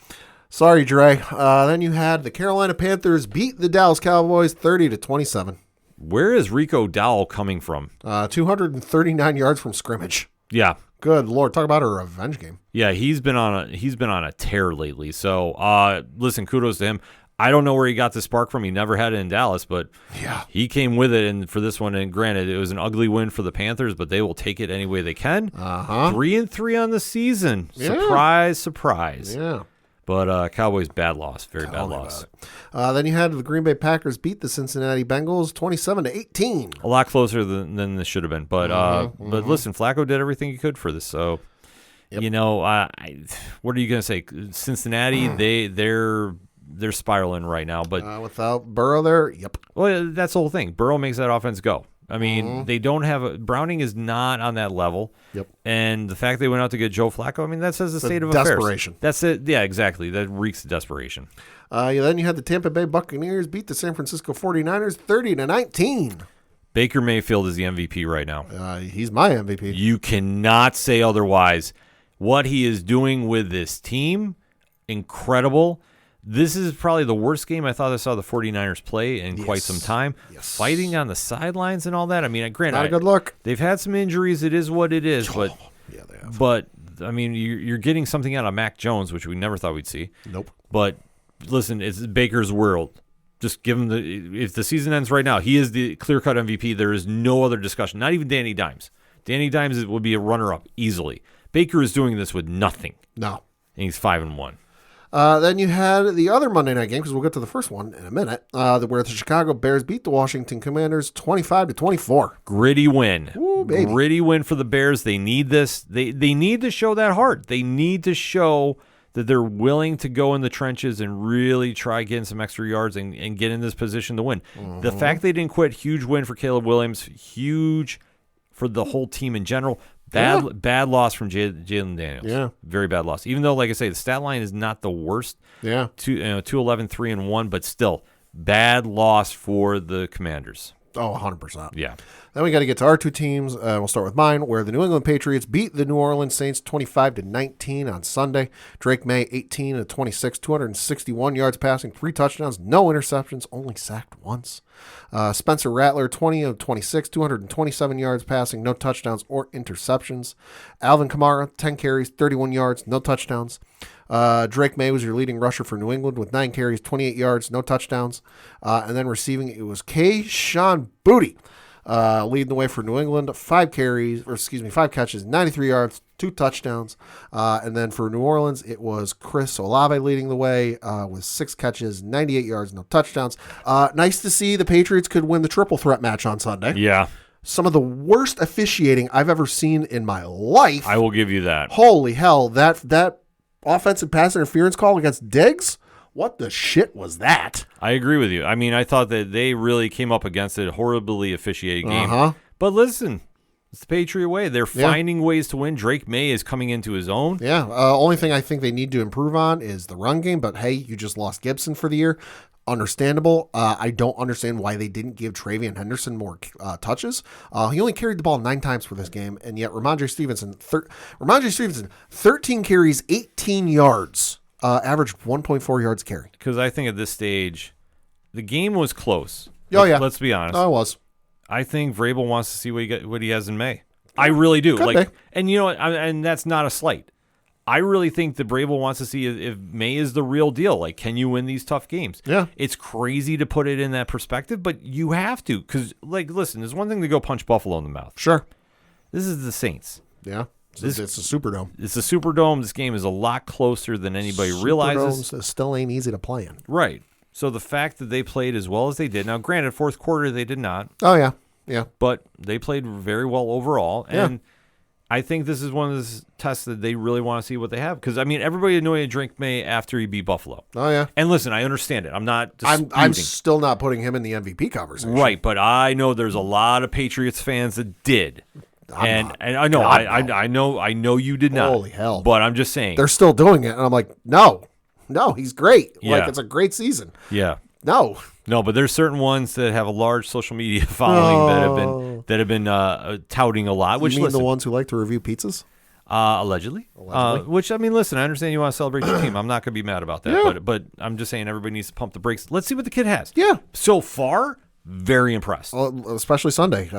Speaker 3: Sorry, Dre. Then you had the Carolina Panthers beat the Dallas Cowboys 30-27.
Speaker 1: Where is Rico Dowell coming from?
Speaker 3: 239 yards from scrimmage.
Speaker 1: Yeah.
Speaker 3: Good Lord, talk about a revenge game.
Speaker 1: Yeah, he's been on a tear lately. So, listen, kudos to him. I don't know where he got the spark from. He never had it in Dallas, but
Speaker 3: Yeah.
Speaker 1: he came with it. And for this one, and granted, it was an ugly win for the Panthers, but they will take it any way they can. 3-3 on the season.
Speaker 3: Yeah.
Speaker 1: Surprise, surprise.
Speaker 3: Yeah.
Speaker 1: But Cowboys bad loss, very bad loss.
Speaker 3: Then you had the Green Bay Packers beat the Cincinnati Bengals 27-18.
Speaker 1: A lot closer than this should have been. But listen, Flacco did everything he could for this. So, you know, what are you going to say? Cincinnati, they're spiraling right now. But
Speaker 3: Without Burrow there, yep.
Speaker 1: well, that's the whole thing. Burrow makes that offense go. I mean, they don't have Browning is not on that level.
Speaker 3: Yep.
Speaker 1: And the fact they went out to get Joe Flacco, I mean, that says the state of
Speaker 3: desperation.
Speaker 1: affairs. That's it. Yeah, exactly. That reeks of desperation.
Speaker 3: Then you had the Tampa Bay Buccaneers beat the San Francisco 49ers 30-19.
Speaker 1: Baker Mayfield is the MVP right now.
Speaker 3: He's my MVP.
Speaker 1: You cannot say otherwise. What he is doing with this team, incredible. This is probably the worst game I thought I saw the 49ers play in quite some time.
Speaker 3: Yes.
Speaker 1: Fighting on the sidelines and all that. I mean, granted,
Speaker 3: Not a good look.
Speaker 1: They've had some injuries. It is what it is. But,
Speaker 3: Yeah, they have.
Speaker 1: but I mean, you're getting something out of Mac Jones, which we never thought we'd see.
Speaker 3: Nope.
Speaker 1: But listen, it's Baker's world. Just give him if the season ends right now, he is the clear-cut MVP. There is no other discussion. Not even Danny Dimes. Danny Dimes would be a runner-up easily. Baker is doing this with nothing.
Speaker 3: No.
Speaker 1: And he's 5-1.
Speaker 3: Then you had the other Monday night game, because we'll get to the first one in a minute, where the Chicago Bears beat the Washington Commanders 25-24.
Speaker 1: Gritty win.
Speaker 3: Ooh, baby.
Speaker 1: Gritty win for the Bears. They need this. They need to show that heart. They need to show that they're willing to go in the trenches and really try getting some extra yards and get in this position to win. The fact they didn't quit, huge win for Caleb Williams, huge for the whole team in general. Bad loss from Jalen Daniels.
Speaker 3: Yeah.
Speaker 1: Very bad loss. Even though, like I say, the stat line is not the worst.
Speaker 3: Yeah.
Speaker 1: 2-11, 3-1, but still, bad loss for the Commanders.
Speaker 3: Oh, 100%.
Speaker 1: Yeah.
Speaker 3: Then we got to get to our two teams. We'll start with mine, where the New England Patriots beat the New Orleans Saints 25-19 on Sunday. Drake May, 18-26, 261 yards passing, 3 touchdowns, no interceptions, only sacked once. Spencer Rattler, 20-26, 227 yards passing, no touchdowns or interceptions. Alvin Kamara, 10 carries, 31 yards, no touchdowns. Drake May was your leading rusher for New England with 9 carries, 28 yards, no touchdowns. And then receiving, it was Kayshon Boutte leading the way for New England, 5 catches, 93 yards, 2 touchdowns. And then for New Orleans, it was Chris Olave leading the way with 6 catches, 98 yards, no touchdowns. Nice to see the Patriots could win the triple threat match on Sunday.
Speaker 1: Yeah.
Speaker 3: Some of the worst officiating I've ever seen in my life.
Speaker 1: I will give you that.
Speaker 3: Holy hell, that offensive pass interference call against Diggs? What the shit was that?
Speaker 1: I agree with you. I mean, I thought that they really came up against a horribly officiated game. But listen, it's the Patriot way. They're finding ways to win. Drake May is coming into his own.
Speaker 3: Yeah. Only thing I think they need to improve on is the run game. But hey, you just lost Gibson for the year. Understandable. I don't understand why they didn't give Travion Henderson more touches. He only carried the ball 9 times for this game, and yet Ramondre Stevenson, 13 carries, 18 yards, averaged 1.4 yards carry.
Speaker 1: Because I think at this stage, the game was close. Let's be honest.
Speaker 3: Oh, it was.
Speaker 1: I think Vrabel wants to see what he has in May. I really do.
Speaker 3: Could be.
Speaker 1: And you know what? And that's not a slight. I really think that Vrabel wants to see if May is the real deal. Like, can you win these tough games?
Speaker 3: Yeah.
Speaker 1: It's crazy to put it in that perspective, but you have to. Because, like, listen, there's one thing to go punch Buffalo in the mouth.
Speaker 3: Sure.
Speaker 1: This is the Saints.
Speaker 3: Yeah. It's a Superdome.
Speaker 1: It's a Superdome. This game is a lot closer than anybody realizes.
Speaker 3: Superdomes still ain't easy to play in.
Speaker 1: Right. So the fact that they played as well as they did. Now, granted, fourth quarter they did not.
Speaker 3: Oh, yeah. Yeah.
Speaker 1: But they played very well overall. And I think this is one of those tests that they really want to see what they have. Because, I mean, everybody anointed Drake May after he beat Buffalo.
Speaker 3: Oh, yeah.
Speaker 1: And listen, I understand it. I'm not disputing.
Speaker 3: I'm still not putting him in the MVP conversation.
Speaker 1: Right, but I know there's a lot of Patriots fans that did. And I know, I know you did not.
Speaker 3: Holy hell.
Speaker 1: But I'm just saying.
Speaker 3: They're still doing it. And I'm like, no, he's great.
Speaker 1: Yeah.
Speaker 3: Like, it's a great season.
Speaker 1: Yeah.
Speaker 3: No,
Speaker 1: but there's certain ones that have a large social media following that have been touting a lot. Which
Speaker 3: you mean
Speaker 1: listen,
Speaker 3: the ones who like to review pizzas?
Speaker 1: Allegedly. Which, I mean, listen, I understand you want to celebrate your team. I'm not going to be mad about that.
Speaker 3: Yeah.
Speaker 1: But I'm just saying everybody needs to pump the brakes. Let's see what the kid has.
Speaker 3: Yeah.
Speaker 1: So far, very impressed.
Speaker 3: Especially Sunday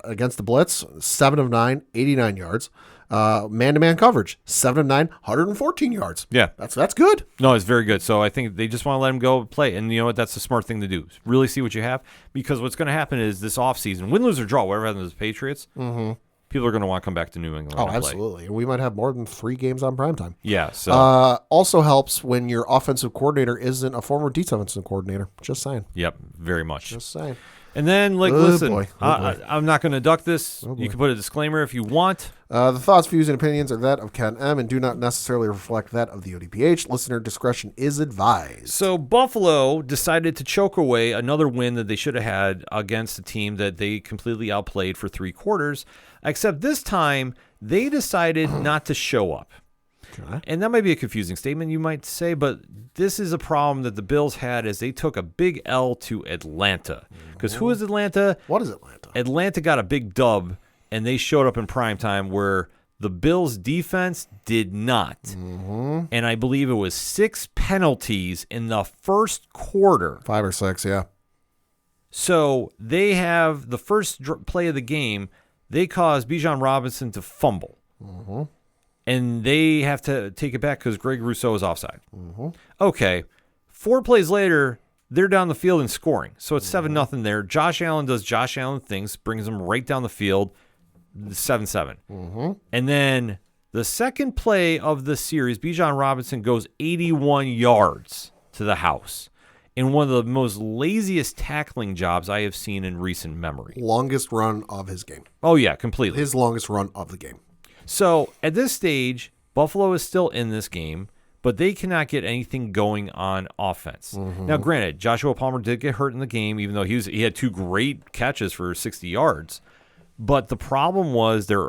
Speaker 3: against the Blitz, 7 of 9, 89 yards. Man-to-man coverage, 7 of 9, 114 yards.
Speaker 1: Yeah.
Speaker 3: That's good.
Speaker 1: No, it's very good. So I think they just want to let him go play. And you know what? That's the smart thing to do. Really see what you have. Because what's going to happen is this offseason, win, lose, or draw, whatever happens to the Patriots, people are going to want to come back to New England.
Speaker 3: Oh,
Speaker 1: and play.
Speaker 3: absolutely. And we might have more than 3 games on primetime.
Speaker 1: Yeah. So
Speaker 3: Also helps when your offensive coordinator isn't a former defensive coordinator. Just saying.
Speaker 1: Yep, very much.
Speaker 3: Just saying.
Speaker 1: And then, like,
Speaker 3: Oh,
Speaker 1: listen,
Speaker 3: boy. Oh, boy.
Speaker 1: I'm not going to duck this. You can put a disclaimer if you want.
Speaker 3: The thoughts, views, and opinions are that of Ken M. and do not necessarily reflect that of the ODPH. Listener discretion is advised.
Speaker 1: So Buffalo decided to choke away another win that they should have had against a team that they completely outplayed for 3 quarters, except this time they decided not to show up.
Speaker 3: Okay.
Speaker 1: And that might be a confusing statement, you might say, but this is a problem that the Bills had as they took a big L to Atlanta. Because who is Atlanta?
Speaker 3: What is Atlanta?
Speaker 1: Atlanta got a big dub, and they showed up in primetime where the Bills' defense did not. And I believe it was 6 penalties in the first quarter.
Speaker 3: 5 or 6, yeah.
Speaker 1: So they have the first play of the game, they caused Bijan Robinson to fumble. And they have to take it back because Greg Rousseau is offside. Okay. 4 plays later, they're down the field and scoring. So it's 7-0 there. Josh Allen does Josh Allen things, brings them right down the field, 7-7. And then the second play of the series, Bijan Robinson goes 81 yards to the house in one of the most laziest tackling jobs I have seen in recent memory.
Speaker 3: Longest run of his game.
Speaker 1: Oh, yeah, completely.
Speaker 3: His longest run of the game.
Speaker 1: So at this stage, Buffalo is still in this game, but they cannot get anything going on offense. Now, granted, Joshua Palmer did get hurt in the game, even though he had 2 great catches for 60 yards. But the problem was their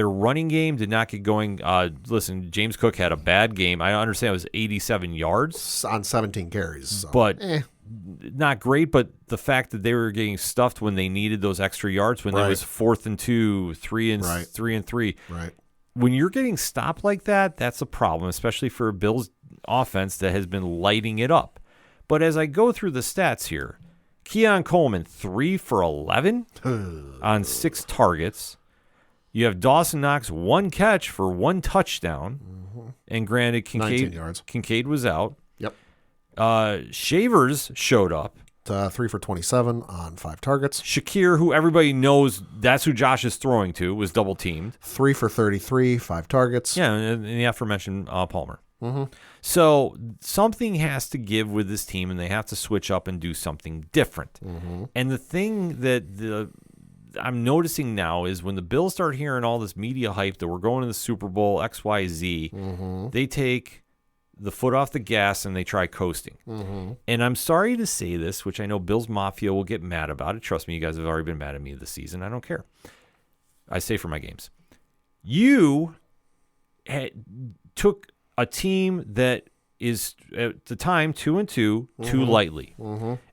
Speaker 1: running game did not get going. Listen, James Cook had a bad game. I understand it was 87 yards.
Speaker 3: On 17 carries. So.
Speaker 1: But not great. But the fact that they were getting stuffed when they needed those extra yards, when there was 4th and 2, 3 and 3.
Speaker 3: Right.
Speaker 1: When you're getting stopped like that, that's a problem, especially for a Bills offense that has been lighting it up. But as I go through the stats here, Keon Coleman, 3 for 11 on 6 targets. You have Dawson Knox, 1 catch for 1 touchdown. And granted,
Speaker 3: 19 yards.
Speaker 1: Kincaid was out.
Speaker 3: Yep.
Speaker 1: Shavers showed up.
Speaker 3: 3 for 27 on 5 targets.
Speaker 1: Shakir, who everybody knows that's who Josh is throwing to, was double teamed.
Speaker 3: 3 for 33, 5 targets.
Speaker 1: Yeah, and the aforementioned Palmer. So something has to give with this team, and they have to switch up and do something different. And the thing that I'm noticing now is when the Bills start hearing all this media hype that we're going to the Super Bowl, XYZ, they take the foot off the gas and they try coasting. And I'm sorry to say this, which I know Bills Mafia will get mad about it. Trust me, you guys have already been mad at me this season. I don't care. I say for my games. You took a team that is at the time 2-2 too lightly.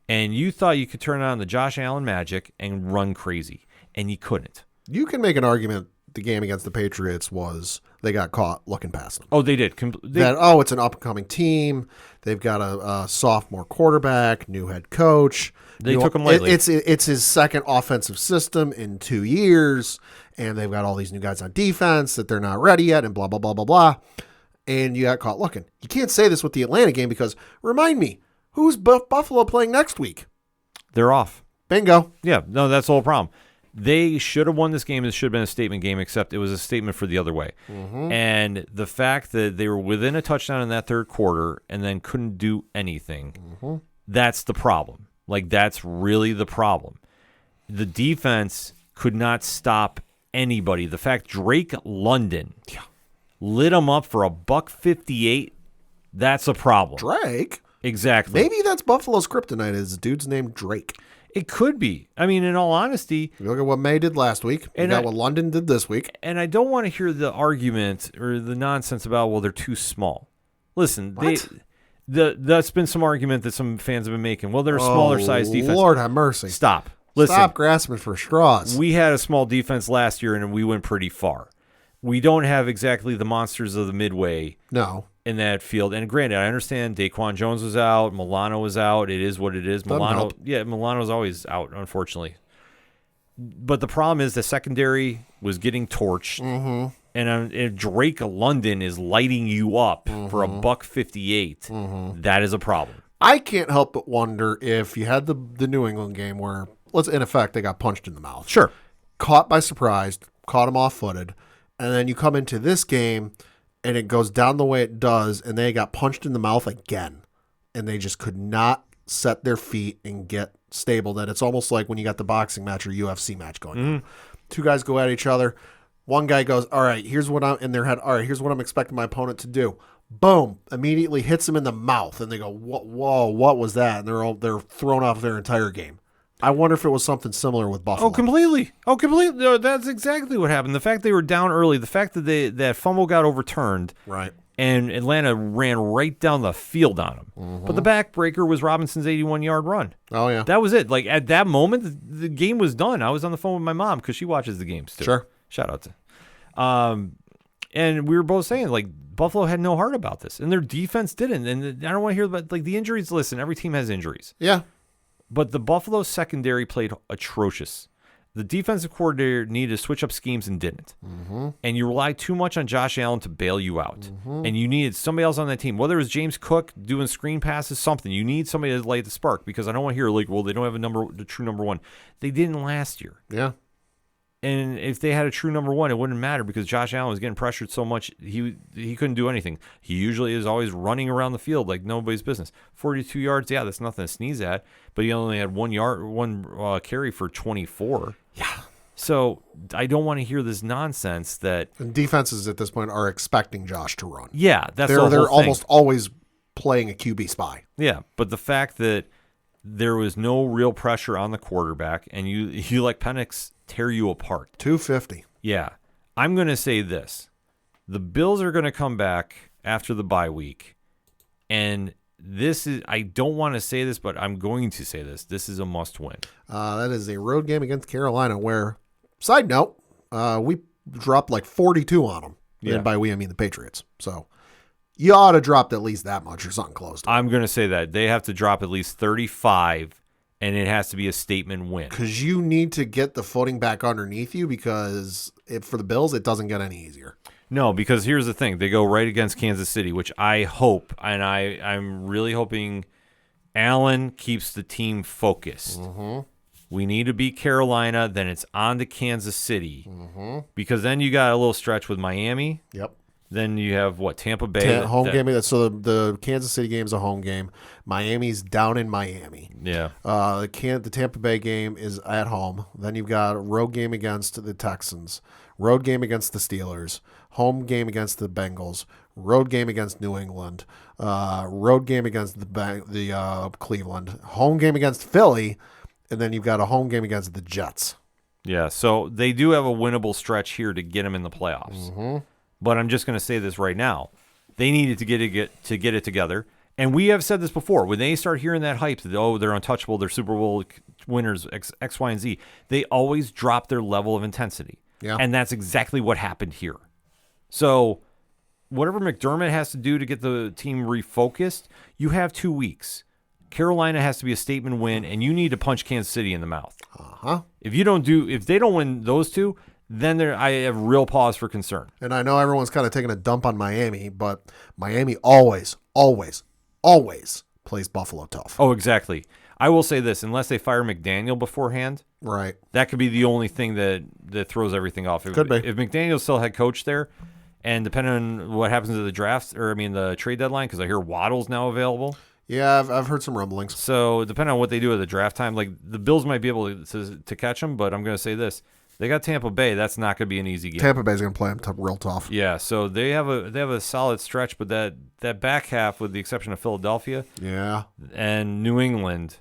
Speaker 1: And you thought you could turn on the Josh Allen magic and run crazy. And you couldn't.
Speaker 3: You can make an argument the game against the Patriots was they got caught looking past them.
Speaker 1: Oh, they did.
Speaker 3: It's an up-and-coming team. They've got a sophomore quarterback, new head coach.
Speaker 1: They took him lightly.
Speaker 3: It's his second offensive system in 2 years, and they've got all these new guys on defense that they're not ready yet, and blah, blah, blah, blah, blah. And you got caught looking. You can't say this with the Atlanta game because, remind me, who's Buffalo playing next week?
Speaker 1: They're off.
Speaker 3: Bingo.
Speaker 1: Yeah, no, that's the whole problem. They should have won this game. It should have been a statement game, except it was a statement for the other way. And the fact that they were within a touchdown in that third quarter and then couldn't do anything, that's the problem. Like, that's really the problem. The defense could not stop anybody. The fact Drake London lit them up for $158, that's a problem.
Speaker 3: Drake?
Speaker 1: Exactly.
Speaker 3: Maybe that's Buffalo's kryptonite is the dude's named Drake.
Speaker 1: It could be. I mean, in all honesty.
Speaker 3: You look at what May did last week. You got what London did this week.
Speaker 1: And I don't want to hear the argument or the nonsense about, well, they're too small. Listen, that's been some argument that some fans have been making. Well, they're a smaller size defense.
Speaker 3: Lord have mercy.
Speaker 1: Stop. Listen.
Speaker 3: Stop grasping for straws.
Speaker 1: We had a small defense last year, and we went pretty far. we don't have exactly the monsters of the Midway
Speaker 3: No.
Speaker 1: in that field. And granted, I understand Daquan Jones was out, Milano was out. It is what it is. Milano's always out, unfortunately. But the problem is the secondary was getting torched, and if Drake London is lighting you up for $158, that is a problem.
Speaker 3: I can't help but wonder if you had the New England game where, in effect, they got punched in the mouth.
Speaker 1: Sure.
Speaker 3: Caught by surprise, caught them off-footed, and then you come into this game, and it goes down the way it does, and they got punched in the mouth again, and they just could not set their feet and get stable. That it's almost like when you got the boxing match or UFC match going on. Two guys go at each other. One guy goes, all right, here's what I'm expecting my opponent to do. Boom, immediately hits him in the mouth, and they go, whoa, what was that? And they're thrown off their entire game. I wonder if it was something similar with Buffalo.
Speaker 1: Oh, completely. No, that's exactly what happened. The fact they were down early, the fact that that fumble got overturned,
Speaker 3: right,
Speaker 1: and Atlanta ran right down the field on them. But the backbreaker was Robinson's 81-yard run.
Speaker 3: Oh, yeah.
Speaker 1: That was it. Like, at that moment, the game was done. I was on the phone with my mom because she watches the games, too.
Speaker 3: Sure.
Speaker 1: Shout out to and we were both saying, like, Buffalo had no heart about this, and their defense didn't. And I don't want to hear about, like, the injuries. Listen, every team has injuries.
Speaker 3: Yeah.
Speaker 1: But the Buffalo secondary played atrocious. The defensive coordinator needed to switch up schemes and didn't. And you relied too much on Josh Allen to bail you out. And you needed somebody else on that team, whether it was James Cook doing screen passes, something. You need somebody to light the spark, because I don't want to hear, like, well, they don't have the true number one. They didn't last year.
Speaker 3: Yeah.
Speaker 1: And if they had a true number one, it wouldn't matter, because Josh Allen was getting pressured so much, he couldn't do anything. He usually is always running around the field like nobody's business. 42 yards, yeah, that's nothing to sneeze at, but he only had 1 carry for 24.
Speaker 3: Yeah.
Speaker 1: So I don't want to hear this nonsense that...
Speaker 3: And defenses at this point are expecting Josh to run.
Speaker 1: Yeah, that's
Speaker 3: they're
Speaker 1: the whole thing.
Speaker 3: almost always playing a QB spy.
Speaker 1: Yeah, but the fact that there was no real pressure on the quarterback, and you let Penix tear you apart.
Speaker 3: 250.
Speaker 1: Yeah. I'm going to say this. The Bills are going to come back after the bye week, and this is, I don't want to say this, but I'm going to say this. This is a must-win.
Speaker 3: That is a road game against Carolina where, side note, we dropped like 42 on them.
Speaker 1: Yeah.
Speaker 3: And by we, I mean the Patriots. So you ought to drop at least that much or something close to it.
Speaker 1: I'm going to say that. They have to drop at least 35, and it has to be a statement win.
Speaker 3: Because you need to get the footing back underneath you, because for the Bills, it doesn't get any easier.
Speaker 1: No, because here's the thing. They go right against Kansas City, which I hope, and I'm really hoping Allen keeps the team focused. We need to beat Carolina, then it's on to Kansas City. Because then you got a little stretch with Miami.
Speaker 3: Yep.
Speaker 1: Then you have, Tampa Bay?
Speaker 3: Game. So the Kansas City game is a home game. Miami's down in Miami.
Speaker 1: Yeah.
Speaker 3: The Tampa Bay game is at home. Then you've got a road game against the Texans, road game against the Steelers, home game against the Bengals, road game against New England, road game against the Cleveland, home game against Philly, and then you've got a home game against the Jets.
Speaker 1: Yeah, so they do have a winnable stretch here to get them in the playoffs. But I'm just going to say this right now. They needed to get it together. And we have said this before. When they start hearing that hype, that, they're untouchable, they're Super Bowl winners, X, Y, and Z, they always drop their level of intensity.
Speaker 3: Yeah.
Speaker 1: And that's exactly what happened here. So whatever McDermott has to do to get the team refocused, you have 2 weeks. Carolina has to be a statement win, and you need to punch Kansas City in the mouth. If they don't win those two, then I have real pause for concern.
Speaker 3: And I know everyone's kind of taking a dump on Miami, but Miami always plays Buffalo tough.
Speaker 1: Oh, exactly. I will say this, unless they fire McDaniel beforehand,
Speaker 3: right,
Speaker 1: that could be the only thing that throws everything off.
Speaker 3: Could be.
Speaker 1: If McDaniel's still head coach there, and depending on what happens at the draft, the trade deadline, because I hear Waddle's now available.
Speaker 3: Yeah, I've heard some rumblings.
Speaker 1: So depending on what they do at the draft time, like the Bills might be able to catch them, but I'm going to say this. They got Tampa Bay. That's not going to be an easy game.
Speaker 3: Tampa Bay's going to play them real tough.
Speaker 1: Yeah, so they have a solid stretch, but that back half, with the exception of Philadelphia, and New England,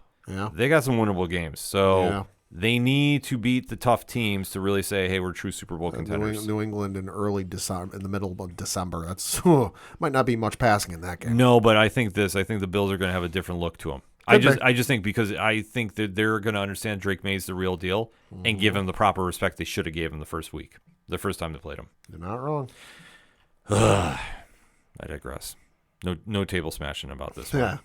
Speaker 1: they got some winnable games. So they need to beat the tough teams to really say, hey, we're true Super Bowl contenders.
Speaker 3: New England in early December, in the middle of December. That's might not be much passing in that game.
Speaker 1: No, but I think the Bills are going to have a different look to them. I just think, because I think that they're going to understand Drake May's the real deal and give him the proper respect they should have gave him the first week. the first time they played them.
Speaker 3: You're not wrong.
Speaker 1: I digress. No table smashing about this one.
Speaker 3: Yeah.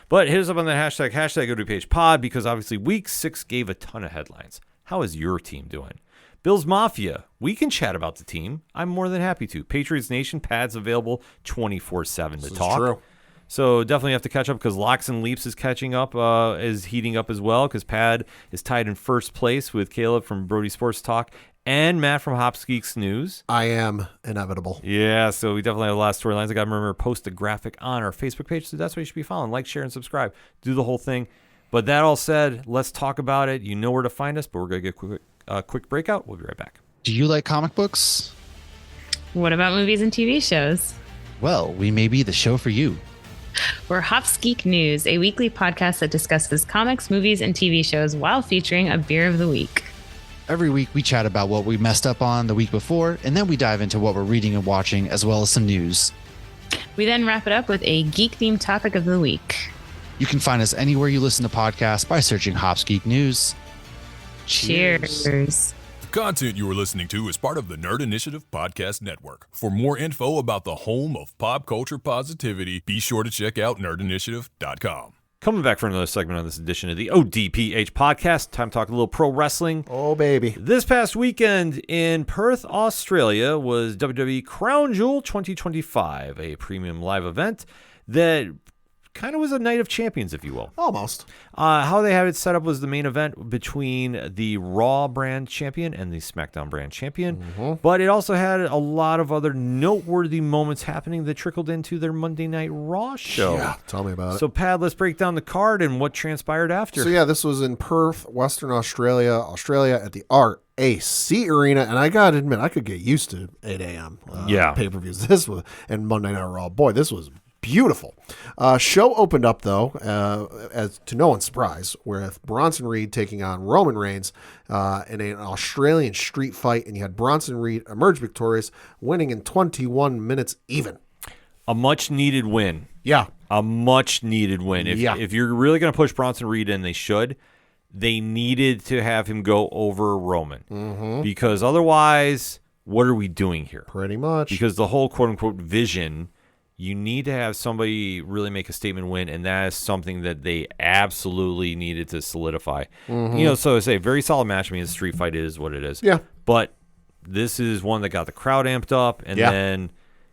Speaker 1: But hit us up on the hashtag ODPH pod, because obviously week 6 gave a ton of headlines. How is your team doing? Bills Mafia, we can chat about the team. I'm more than happy to. Patriots Nation, pads available 24/7 to talk.
Speaker 3: True.
Speaker 1: So definitely have to catch up, because Locks and Leaps is catching up, is heating up as well, because Pad is tied in first place with Caleb from Brody Sports Talk and Matt from Hops Geeks News.
Speaker 3: I am inevitable.
Speaker 1: Yeah, so we definitely have a lot of storylines. I got to remember to post a graphic on our Facebook page, so that's what you should be following. Like, share, and subscribe. Do the whole thing. But that all said, let's talk about it. You know where to find us, but we're going to get a quick breakout. We'll be right back.
Speaker 4: Do you like comic books?
Speaker 5: What about movies and TV shows?
Speaker 4: Well, we may be the show for you.
Speaker 5: We're Hops Geek News, a weekly podcast that discusses comics, movies, and TV shows while featuring a beer of the week.
Speaker 4: Every week we chat about what we messed up on the week before, and then we dive into what we're reading and watching, as well as some news.
Speaker 5: We then wrap it up with a geek-themed topic of the week.
Speaker 4: You can find us anywhere you listen to podcasts by searching Hops Geek News.
Speaker 5: Cheers.
Speaker 6: The content you are listening to is part of the Nerd Initiative Podcast Network. For more info about the home of pop culture positivity, be sure to check out nerdinitiative.com.
Speaker 1: Coming back for another segment on this edition of the ODPH podcast. Time to talk a little pro wrestling.
Speaker 3: Oh, baby.
Speaker 1: This past weekend in Perth, Australia was WWE Crown Jewel 2025, a premium live event that kind of was a night of champions, if you will.
Speaker 3: Almost.
Speaker 1: How they had it set up was the main event between the Raw brand champion and the SmackDown brand champion. But it also had a lot of other noteworthy moments happening that trickled into their Monday Night Raw show.
Speaker 3: Yeah, tell me about it.
Speaker 1: So, Pat, let's break down the card and what transpired after.
Speaker 3: So, yeah, this was in Perth, Western Australia at the RAC Arena. And I got to admit, I could get used to 8 a.m. Pay-per-views. This was, and Monday Night Raw. Boy, this was beautiful. Show opened up, though, as to no one's surprise, with Bronson Reed taking on Roman Reigns in an Australian street fight, and you had Bronson Reed emerge victorious, winning in 21 minutes even.
Speaker 1: A much-needed win.
Speaker 3: Yeah.
Speaker 1: A much-needed win. If you're really going to push Bronson Reed, and they should, they needed to have him go over Roman. Because otherwise, what are we doing here?
Speaker 3: Pretty much.
Speaker 1: Because the whole quote-unquote vision, you need to have somebody really make a statement win, and that is something that they absolutely needed to solidify. So I say, very solid match. I mean, the street fight is what it is.
Speaker 3: Yeah.
Speaker 1: But this is one that got the crowd amped up, and then,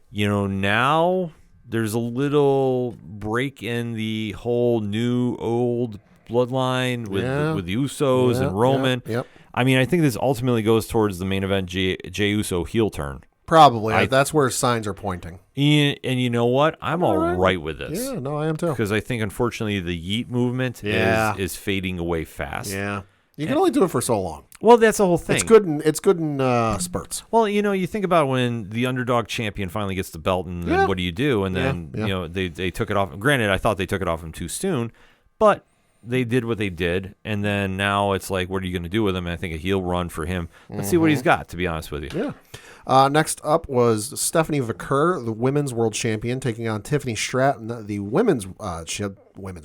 Speaker 1: now there's a little break in the whole new old bloodline with the Usos and Roman.
Speaker 3: Yep.
Speaker 1: I mean, I think this ultimately goes towards the main event Jey Uso heel turn.
Speaker 3: Probably. That's where signs are pointing.
Speaker 1: And you know what? I'm all right with this.
Speaker 3: Yeah, no, I am too.
Speaker 1: Because I think, unfortunately, the yeet movement is fading away fast.
Speaker 3: Yeah. You can only do it for so long.
Speaker 1: Well, that's the whole thing.
Speaker 3: It's good in spurts.
Speaker 1: Well, you think about when the underdog champion finally gets the belt, and then what do you do? And then, they took it off. Granted, I thought they took it off him too soon, but they did what they did. And then now it's like, what are you going to do with him? And I think a heel run for him. Let's see what he's got, to be honest with you.
Speaker 3: Yeah. Next up was Stephanie Vaquer, the women's world champion, taking on Tiffany Stratton, the women's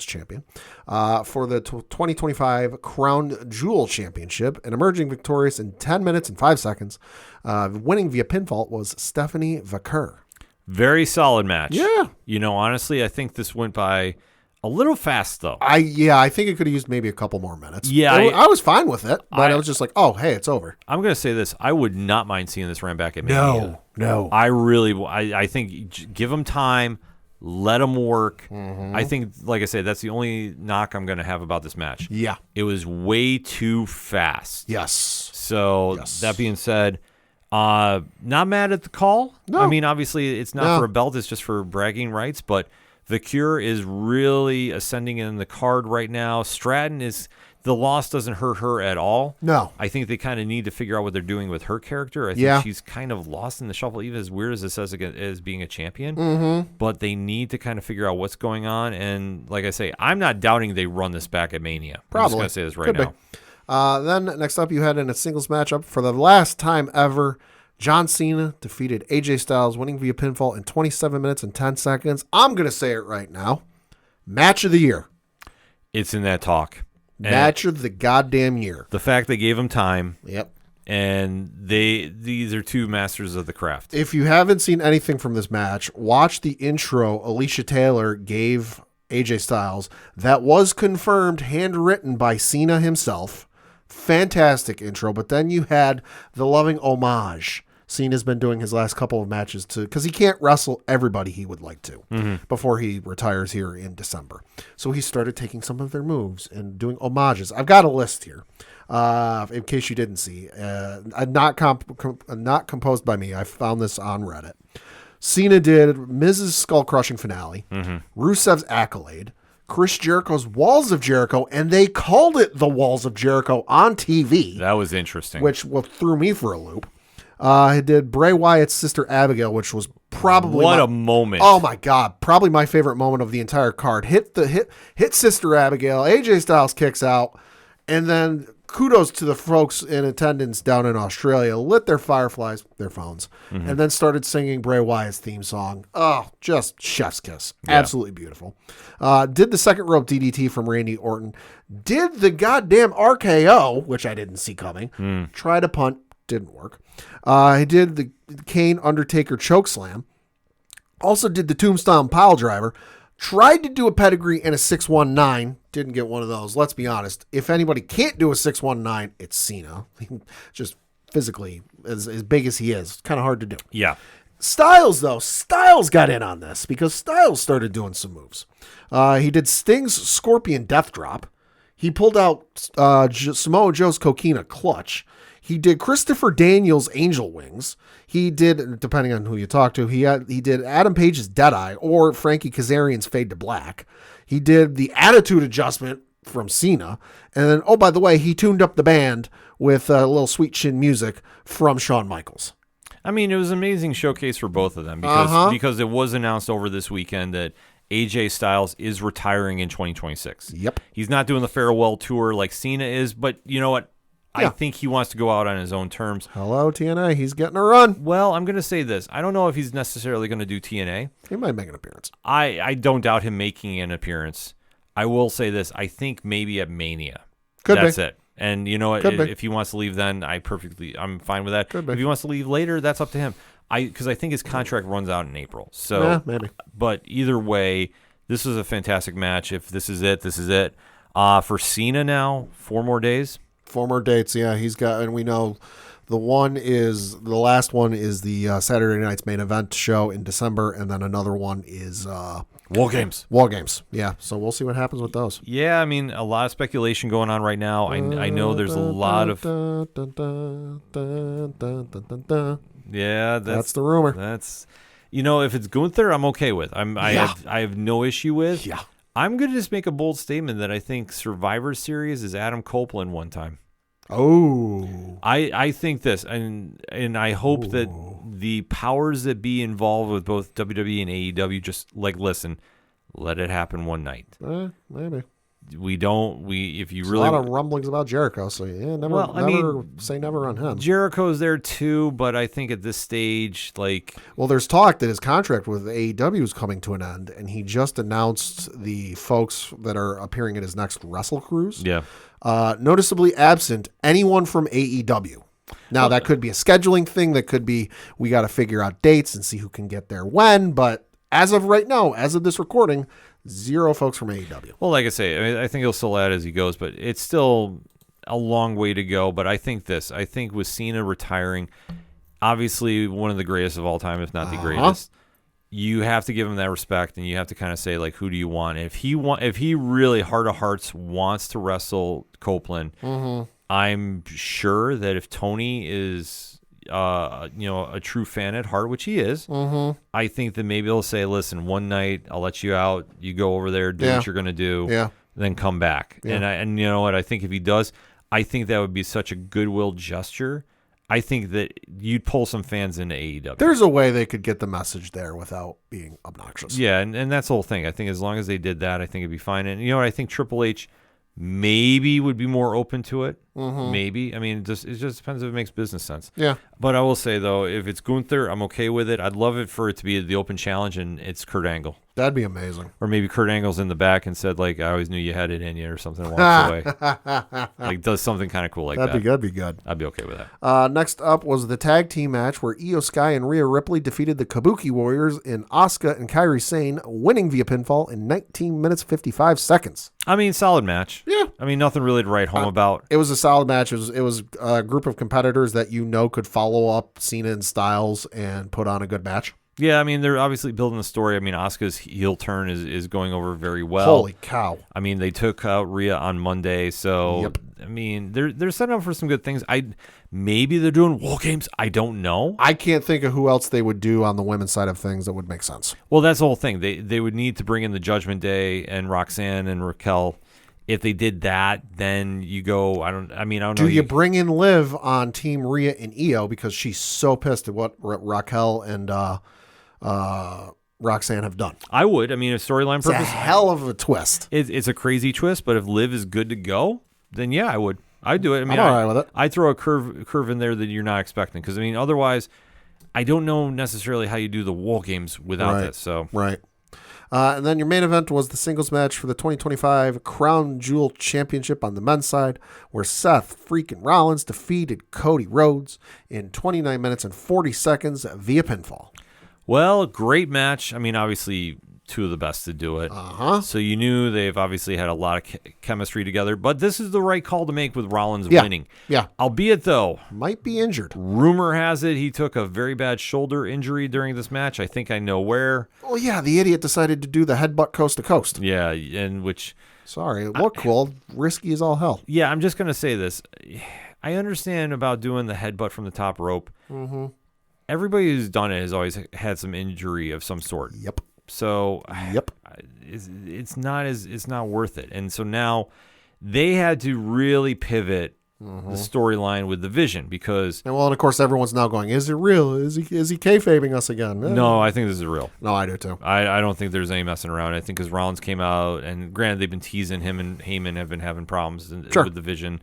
Speaker 3: champion, for the 2025 Crown Jewel Championship, and emerging victorious in 10 minutes and 5 seconds. Winning via pinfall was Stephanie Vaquer.
Speaker 1: Very solid match.
Speaker 3: Yeah.
Speaker 1: Honestly, I think this went by a little fast, though.
Speaker 3: I think it could have used maybe a couple more minutes.
Speaker 1: Yeah.
Speaker 3: I was fine with it, but I was just like, oh, hey, it's over.
Speaker 1: I'm going to say this. I would not mind seeing this ran back at Mania.
Speaker 3: No.
Speaker 1: I think give them time, let them work. I think, like I said, that's the only knock I'm going to have about this match.
Speaker 3: Yeah.
Speaker 1: It was way too fast.
Speaker 3: Yes.
Speaker 1: So that being said, not mad at the call.
Speaker 3: No.
Speaker 1: I mean, obviously, it's not for a belt. It's just for bragging rights, but The Cure is really ascending in the card right now. Stratton the loss doesn't hurt her at all.
Speaker 3: No.
Speaker 1: I think they kind of need to figure out what they're doing with her character. I think she's kind of lost in the shuffle, even as weird as it says as being a champion. But they need to kind of figure out what's going on. And like I say, I'm not doubting they run this back at Mania.
Speaker 3: Probably.
Speaker 1: I'm just going to say this right
Speaker 3: Could
Speaker 1: now.
Speaker 3: be. Then next up, you had in a singles matchup for the last time ever, John Cena defeated AJ Styles, winning via pinfall in 27 minutes and 10 seconds. I'm going to say it right now. Match of the year.
Speaker 1: It's in that talk.
Speaker 3: Match of the goddamn year.
Speaker 1: The fact they gave him time.
Speaker 3: Yep.
Speaker 1: And these are two masters of the craft.
Speaker 3: If you haven't seen anything from this match, watch the intro Alicia Taylor gave AJ Styles that was confirmed, handwritten by Cena himself. Fantastic intro. But then you had the loving homage Cena's been doing his last couple of matches to, because he can't wrestle everybody he would like to before he retires here in December. So he started taking some of their moves and doing homages. I've got a list here. In case you didn't see, not composed by me. I found this on Reddit. Cena did Mrs. Skull Crushing Finale, Rusev's Accolade, Chris Jericho's Walls of Jericho, and they called it the Walls of Jericho on TV.
Speaker 1: That was interesting.
Speaker 3: Which threw me for a loop. He did Bray Wyatt's sister Abigail, which was probably
Speaker 1: a moment.
Speaker 3: Oh my God, probably my favorite moment of the entire card. Hit sister Abigail. AJ Styles kicks out, and then kudos to the folks in attendance down in Australia, lit their fireflies, their phones, and then started singing Bray Wyatt's theme song. Oh, just chef's kiss. Yeah. Absolutely beautiful. Did the second rope DDT from Randy Orton. Did the goddamn RKO, which I didn't see coming. Tried a punt, didn't work. He did the Kane Undertaker chokeslam. Also did the Tombstone pile driver. Tried to do a pedigree and a 619. Didn't get one of those. Let's be honest. If anybody can't do a 619, it's Cena. Just physically, as big as he is. It's kind of hard to do.
Speaker 1: Yeah.
Speaker 3: Styles, though. Styles got in on this because Styles started doing some moves. He did Sting's Scorpion Death Drop. He pulled out Samoa Joe's Coquina Clutch. He did Christopher Daniels' Angel Wings. He did, depending on who you talk to, he did Adam Page's Deadeye or Frankie Kazarian's Fade to Black. He did the Attitude Adjustment from Cena. And then, oh, by the way, he tuned up the band with a little sweet chin music from Shawn Michaels.
Speaker 1: I mean, it was an amazing showcase for both of them because it was announced over this weekend that AJ Styles is retiring in 2026.
Speaker 3: Yep.
Speaker 1: He's not doing the farewell tour like Cena is, but you know what? Yeah. I think he wants to go out on his own terms.
Speaker 3: Hello, TNA. He's getting a run.
Speaker 1: Well, I'm going to say this. I don't know if he's necessarily going to do TNA.
Speaker 3: He might make an appearance.
Speaker 1: I don't doubt him making an appearance. I will say this. I think maybe at Mania.
Speaker 3: That's
Speaker 1: it. And you know what? If he wants to leave then, I'm fine with that. If he wants to leave later, that's up to him. Because I think his contract runs out in April. So,
Speaker 3: yeah, maybe.
Speaker 1: But either way, this was a fantastic match. If this is it, this is it. For Cena now, 4 more days.
Speaker 3: 4 more dates, yeah. He's got, and we know the last one is the Saturday night's main event show in December, and then another one is
Speaker 1: War Games.
Speaker 3: War Games, yeah. So we'll see what happens with those.
Speaker 1: Yeah, I mean, a lot of speculation going on right now. I know there's a lot of. Yeah,
Speaker 3: that's the rumor.
Speaker 1: That's, if it's Gunther, I'm okay with. I have no issue with.
Speaker 3: Yeah.
Speaker 1: I'm going to just make a bold statement that I think Survivor Series is Adam Copeland one time.
Speaker 3: Oh.
Speaker 1: I think this, and I hope that the powers that be involved with both WWE and AEW just listen, let it happen one night.
Speaker 3: Maybe.
Speaker 1: If you
Speaker 3: There's
Speaker 1: really
Speaker 3: a lot of rumblings about Jericho, so yeah, never say never on him.
Speaker 1: Jericho's there too, but I think at this stage,
Speaker 3: well, there's talk that his contract with AEW is coming to an end, and he just announced the folks that are appearing at his next Wrestle Cruise.
Speaker 1: Yeah,
Speaker 3: noticeably absent anyone from AEW. Now that could be a scheduling thing. That could be we got to figure out dates and see who can get there when. But as of right now, as of this recording, 0 folks from AEW.
Speaker 1: Well, like I say, I think he'll still add as he goes, but it's still a long way to go. But I think with Cena retiring, obviously one of the greatest of all time, if not the greatest, you have to give him that respect, and you have to kind of say, who do you want? If he really heart of hearts wants to wrestle Copeland, I'm sure that if Tony is a true fan at heart, which he is, I think that maybe he'll say, listen, one night I'll let you out, you go over there, do what you're going to do, then come back. And you know what, I think if he does, I think that would be such a goodwill gesture. I think that you'd pull some fans into AEW.
Speaker 3: There's a way they could get the message there without being obnoxious.
Speaker 1: Yeah, and that's the whole thing. I think as long as they did that, I think it'd be fine. And you know what, I think Triple H maybe would be more open to it. Maybe. I mean, it just depends if it makes business sense.
Speaker 3: Yeah.
Speaker 1: But I will say, though, if it's Gunther, I'm okay with it. I'd love it for it to be the open challenge, and it's Kurt Angle.
Speaker 3: That'd be amazing.
Speaker 1: Or maybe Kurt Angle's in the back and said, like, I always knew you had it in you or something, and walks away. Like, does something kind of cool like that.
Speaker 3: That'd be good.
Speaker 1: I'd be okay with that.
Speaker 3: Next up was the tag team match where Io Sky and Rhea Ripley defeated the Kabuki Warriors in Asuka and Kairi Sane, winning via pinfall in 19 minutes 55 seconds.
Speaker 1: I mean, solid match.
Speaker 3: Yeah.
Speaker 1: I mean, nothing really to write home about.
Speaker 3: It was a solid match. It was a group of competitors that could follow up Cena and Styles and put on a good match.
Speaker 1: Yeah, I mean, they're obviously building the story. I mean, Asuka's heel turn is going over very well.
Speaker 3: Holy cow.
Speaker 1: I mean, they took out Rhea on Monday, so
Speaker 3: Yep.
Speaker 1: I mean, they're setting up for some good things. Maybe they're doing War Games. I don't know.
Speaker 3: I can't think of who else they would do on the women's side of things that would make sense.
Speaker 1: Well, that's the whole thing. They would need to bring in the Judgment Day and Roxanne and Raquel. If they did that, then you go. I don't know.
Speaker 3: Do you bring in Liv on Team Rhea and Io because she's so pissed at what Raquel and Roxanne have done?
Speaker 1: I would. I mean, a storyline
Speaker 3: It's a
Speaker 1: purpose.
Speaker 3: hell of a twist.
Speaker 1: It's a crazy twist, but if Liv is good to go, then yeah, I would. I'd do it. I mean,
Speaker 3: I'm all right with it.
Speaker 1: I'd throw a curve in there that you're not expecting because I mean, otherwise, I don't know necessarily how you do the War Games without this. So
Speaker 3: Right. And then your main event was the singles match for the 2025 Crown Jewel Championship on the men's side, where Seth freaking Rollins defeated Cody Rhodes in 29 minutes and 40 seconds via pinfall.
Speaker 1: Well, great match. I mean, obviously, two of the best to do it. So you knew they've obviously had a lot of chemistry together, but this is the right call to make with Rollins winning.
Speaker 3: Yeah.
Speaker 1: Albeit, though,
Speaker 3: Might be injured.
Speaker 1: rumor has it he took a very bad shoulder injury during this match. I think I know where.
Speaker 3: Well, yeah, the idiot decided to do the headbutt coast to coast.
Speaker 1: Yeah, and which...
Speaker 3: Sorry, it looked cool. Risky as all hell.
Speaker 1: Yeah, I'm just going to say this. I understand about doing the headbutt from the top rope.
Speaker 3: Mm-hmm.
Speaker 1: Everybody who's done it has always had some injury of some sort.
Speaker 3: Yep.
Speaker 1: So
Speaker 3: Yep.
Speaker 1: it's not worth it. And so now they had to really pivot the storyline with the Vision because
Speaker 3: And of course, everyone's now going, is it real? Is he kayfabing us again?
Speaker 1: no, I think this is real.
Speaker 3: No, I do too.
Speaker 1: I don't think there's any messing around. I think because Rollins came out, and granted, they've been teasing him and Heyman have been having problems with the Vision.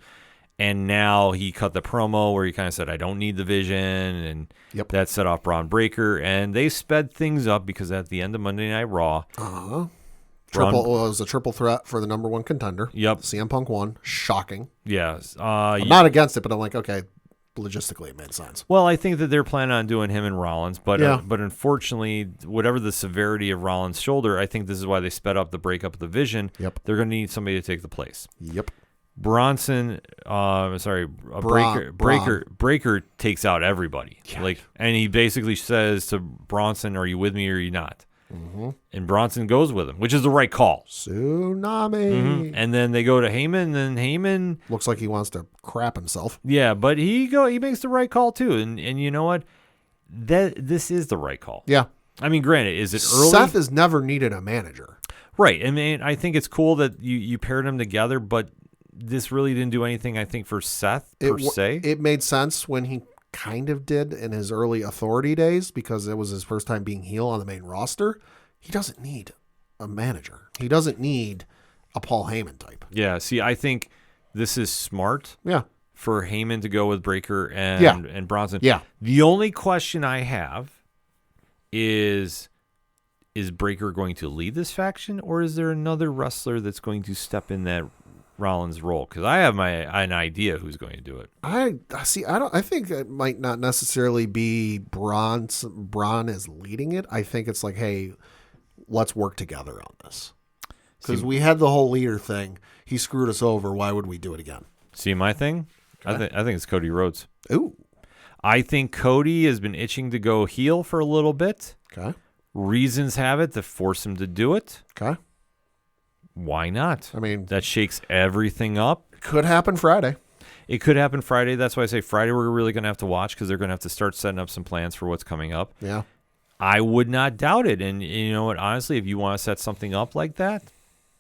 Speaker 1: And now he cut the promo where he kind of said, I don't need the Vision. And that set off Braun Breaker. And they sped things up because at the end of Monday Night Raw,
Speaker 3: It was a triple threat for the number one contender.
Speaker 1: Yep.
Speaker 3: CM Punk won. Shocking.
Speaker 1: yes.
Speaker 3: I'm not against it, but I'm like, okay, logistically it made sense.
Speaker 1: Well, I think that they're planning on doing him and Rollins, but
Speaker 3: Yeah.
Speaker 1: but unfortunately, whatever the severity of Rollins' shoulder, I think this is why they sped up the breakup of the Vision.
Speaker 3: Yep.
Speaker 1: They're going to need somebody to take the place.
Speaker 3: Yep.
Speaker 1: Breaker takes out everybody. And he basically says to Bronson, "Are you with me or are you not?" Mm-hmm. And Bronson goes with him, which is the right call.
Speaker 3: Tsunami.
Speaker 1: Mm-hmm. And then they go to Heyman, and then Heyman
Speaker 3: Looks like he wants to crap himself.
Speaker 1: yeah, but he makes the right call too. And you know what? This is the right call.
Speaker 3: Yeah.
Speaker 1: I mean, granted, is it early?
Speaker 3: Seth has never needed a manager.
Speaker 1: Right. I mean, I think it's cool that you paired them together, but this really didn't do anything, I think, for Seth per se.
Speaker 3: It made sense when he kind of did in his early Authority days because it was his first time being heel on the main roster. He doesn't need a manager. He doesn't need a Paul Heyman type.
Speaker 1: Yeah. See, I think this is smart
Speaker 3: Yeah.
Speaker 1: for Heyman to go with Breaker and Bronson.
Speaker 3: Yeah.
Speaker 1: The only question I have is Breaker going to lead this faction, or is there another wrestler that's going to step in that Rollins role? Because I have an idea who's going to do it.
Speaker 3: I think it might not necessarily be Braun is leading it. I think it's like, hey, let's work together on this. Because we had the whole leader thing. He screwed us over. Why would we do it again?
Speaker 1: See my thing?
Speaker 3: Okay.
Speaker 1: I think it's Cody Rhodes.
Speaker 3: Ooh.
Speaker 1: I think Cody has been itching to go heel for a little bit.
Speaker 3: Okay.
Speaker 1: Reasons have it to force him to do it.
Speaker 3: Okay.
Speaker 1: Why not?
Speaker 3: I mean,
Speaker 1: That shakes everything up.
Speaker 3: could happen Friday.
Speaker 1: It could happen Friday. That's why I say Friday we're really going to have to watch because they're going to have to start setting up some plans for what's coming up.
Speaker 3: Yeah.
Speaker 1: I would not doubt it. And you know what? Honestly, if you want to set something up like that,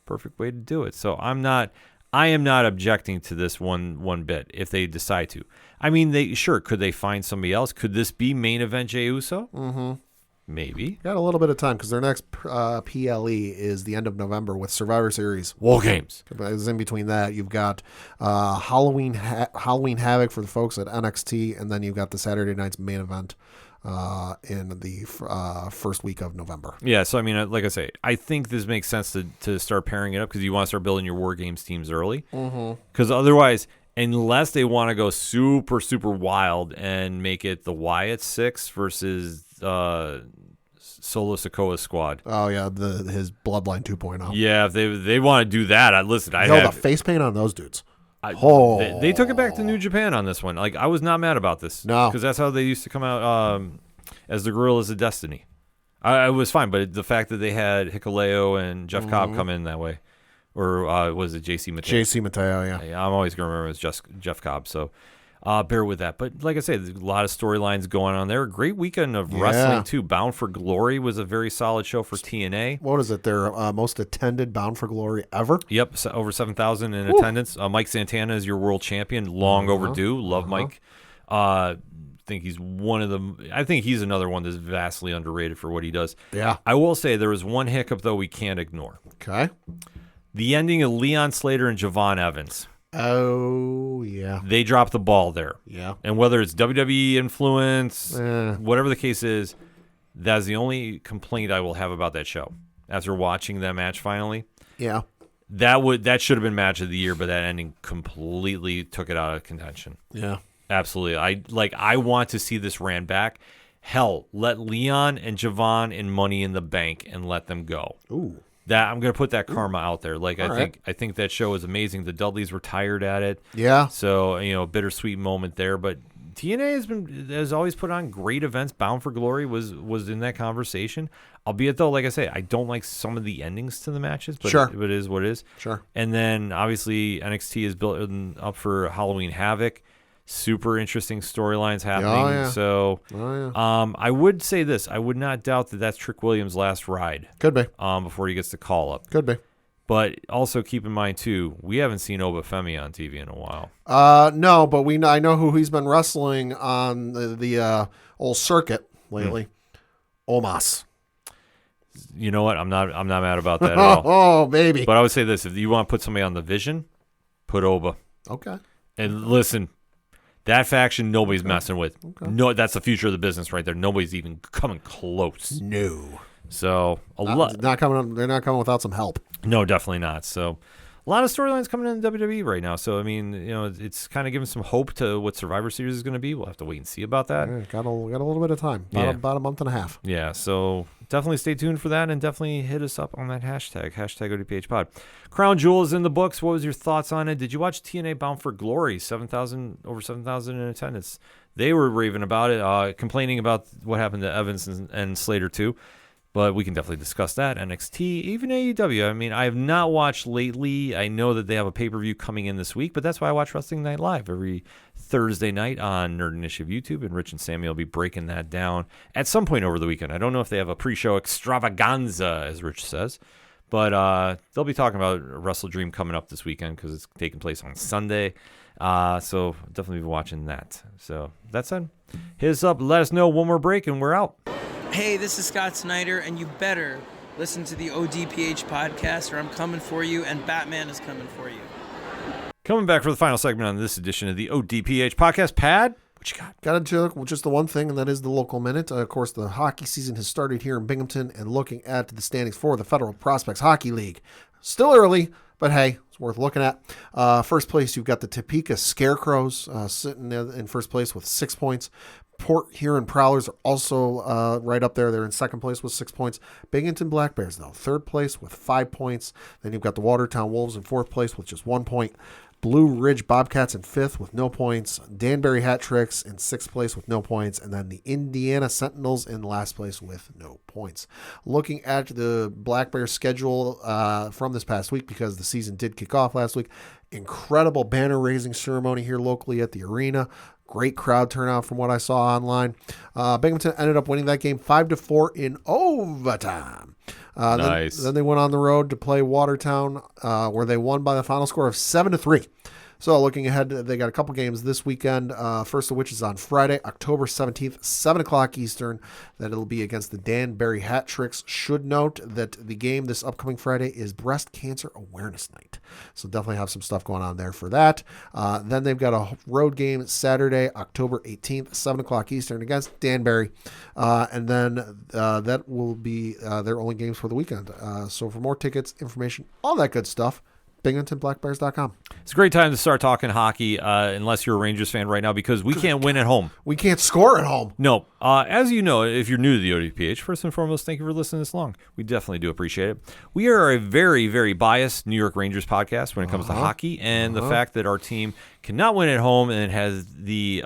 Speaker 1: perfect way to do it. So I am not objecting to this one bit if they decide to. I mean, could they find somebody else? Could this be main event Jey Uso? Mm-hmm. Maybe.
Speaker 3: Got a little bit of time because their next PLE is the end of November with Survivor Series.
Speaker 1: War Games.
Speaker 3: In between that, you've got Halloween Havoc for the folks at NXT, and then you've got the Saturday night's main event in the first week of November.
Speaker 1: Yeah, so I mean, like I say, I think this makes sense to start pairing it up because you want to start building your War Games teams early. Because otherwise, unless they want to go super, super wild and make it the Wyatt 6 versus Solo Sikoa's squad.
Speaker 3: Oh, yeah, his Bloodline 2.0.
Speaker 1: Yeah, if they want to do that, listen,
Speaker 3: The face paint on those dudes.
Speaker 1: They took it back to New Japan on this one. Like, I was not mad about this.
Speaker 3: No.
Speaker 1: Because that's how they used to come out as the Gorillas of Destiny. I was fine, but the fact that they had Hikuleo and Jeff Cobb come in that way. Or was it JC Mateo?
Speaker 3: JC Mateo, yeah.
Speaker 1: Yeah, I'm always going to remember it's Jeff Cobb. So bear with that. But like I say, there's a lot of storylines going on there. Great weekend of wrestling, too. Bound for Glory was a very solid show for TNA.
Speaker 3: What is it? Their most attended Bound for Glory ever?
Speaker 1: Yep, over 7,000 in attendance. Mike Santana is your world champion. Long overdue. Love Mike. I think he's another one that's vastly underrated for what he does.
Speaker 3: Yeah.
Speaker 1: I will say there was one hiccup, though, we can't ignore.
Speaker 3: Okay.
Speaker 1: The ending of Leon Slater and Javon Evans.
Speaker 3: Oh, yeah.
Speaker 1: They dropped the ball there.
Speaker 3: Yeah.
Speaker 1: And whether it's WWE influence, whatever the case is, that's the only complaint I will have about that show. After watching that match finally,
Speaker 3: Yeah.
Speaker 1: that should have been match of the year, but that ending completely took it out of contention.
Speaker 3: Yeah.
Speaker 1: Absolutely. I want to see this ran back. Hell, let Leon and Javon in Money in the Bank and let them go.
Speaker 3: Ooh.
Speaker 1: That I'm going to put that karma out there. Like
Speaker 3: All
Speaker 1: I think that show is amazing. The Dudleys were tired at it.
Speaker 3: Yeah.
Speaker 1: So, a bittersweet moment there, but TNA has always put on great events. Bound for Glory was in that conversation. Albeit though, like I say, I don't like some of the endings to the matches, but
Speaker 3: Sure.
Speaker 1: it is what it is.
Speaker 3: Sure.
Speaker 1: And then obviously NXT is building up for Halloween Havoc. Super interesting storylines happening.
Speaker 3: Oh, yeah.
Speaker 1: So,
Speaker 3: Oh,
Speaker 1: I would say this: I would not doubt that that's Trick Williams' last ride.
Speaker 3: Could be.
Speaker 1: Before he gets the call up.
Speaker 3: Could be.
Speaker 1: But also keep in mind too, we haven't seen Obafemi on TV in a while.
Speaker 3: No, but I know who he's been wrestling on the old circuit lately. Omas.
Speaker 1: You know what? I'm not mad about that at all.
Speaker 3: Oh, baby.
Speaker 1: But I would say this: if you want to put somebody on the Vision, put Oba.
Speaker 3: Okay.
Speaker 1: And listen, that faction nobody's messing with.
Speaker 3: Okay.
Speaker 1: No, that's the future of the business right there. Nobody's even coming close.
Speaker 3: No.
Speaker 1: So a lot.
Speaker 3: Not coming. They're not coming without some help.
Speaker 1: No, definitely not. So a lot of storylines coming in WWE right now. So I mean, it's kind of giving some hope to what Survivor Series is going to be. We'll have to wait and see about that.
Speaker 3: Yeah, got a little bit of time. About a month and a half.
Speaker 1: Yeah, so definitely stay tuned for that and definitely hit us up on that hashtag ODPH Pod. Crown Jewel is in the books. What was your thoughts on it? Did you watch TNA Bound for Glory? Over 7,000 in attendance. They were raving about it, complaining about what happened to Evans and Slater too. But we can definitely discuss that. NXT, even AEW. I mean, I have not watched lately. I know that they have a pay-per-view coming in this week, but that's why I watch Wrestling Night Live every Thursday night on Nerd Initiative YouTube, and Rich and Sammy will be breaking that down at some point over the weekend. I don't know if they have a pre-show extravaganza, as Rich says, but they'll be talking about Wrestle Dream coming up this weekend because it's taking place on Sunday. So definitely be watching that. So that said, hit us up, let us know one more break, and we're out.
Speaker 7: Hey, this is Scott Snyder, and you better listen to the ODPH podcast, or I'm coming for you, and Batman is coming for you.
Speaker 1: Coming back for the final segment on this edition of the ODPH podcast. Pad, what you got?
Speaker 3: Got into just the one thing, and that is the local minute. Of course, the hockey season has started here in Binghamton, and looking at the standings for the Federal Prospects Hockey League. Still early, but hey, it's worth looking at. First place, you've got the Topeka Scarecrows sitting in first place with 6 points. Port Huron Prowlers are also right up there. They're in second place with 6 points. Binghamton Black Bears, though, third place with 5 points. Then you've got the Watertown Wolves in fourth place with just 1 point. Blue Ridge Bobcats in fifth with no points. Danbury Hat Tricks in sixth place with no points. And then the Indiana Sentinels in last place with no points. Looking at the Black Bears schedule from this past week, because the season did kick off last week, incredible banner raising ceremony here locally at the arena. Great crowd turnout from what I saw online. Binghamton ended up winning that game 5-4 in overtime.
Speaker 1: Nice.
Speaker 3: Then they went on the road to play Watertown, where they won by the final score of 7-3. So looking ahead, they got a couple games this weekend. First of which is on Friday, October 17th, 7 o'clock Eastern. That it'll be against the Danbury Hat Tricks. Should note that the game this upcoming Friday is Breast Cancer Awareness Night. So definitely have some stuff going on there for that. Then they've got a road game Saturday, October 18th, 7 o'clock Eastern against Danbury. And then that will be their only games for the weekend. So for more tickets, information, all that good stuff, BinghamtonBlackBears.com.
Speaker 1: It's a great time to start talking hockey, unless you're a Rangers fan right now, because we can't win at home.
Speaker 3: We can't score at home.
Speaker 1: No. As you know, if you're new to the ODPH, first and foremost, thank you for listening this long. We definitely do appreciate it. We are a very, very biased New York Rangers podcast when it comes to hockey, and the fact that our team cannot win at home and has the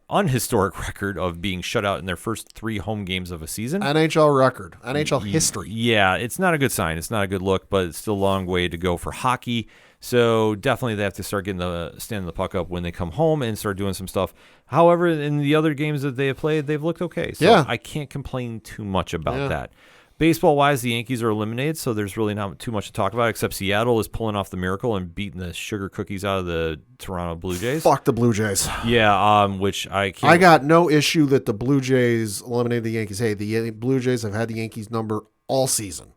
Speaker 1: unhistoric record of being shut out in their first 3 home games of a season.
Speaker 3: NHL record. NHL history.
Speaker 1: Yeah, it's not a good sign. It's not a good look, but it's still a long way to go for hockey. So definitely they have to start standing the puck up when they come home and start doing some stuff. However, in the other games that they have played, they've looked okay. So I can't complain too much about that. Baseball-wise, the Yankees are eliminated, so there's really not too much to talk about, except Seattle is pulling off the miracle and beating the sugar cookies out of the Toronto Blue Jays.
Speaker 3: Fuck the Blue Jays.
Speaker 1: Yeah, which I can't.
Speaker 3: I got no issue that the Blue Jays eliminated the Yankees. Hey, the Blue Jays have had the Yankees number all season.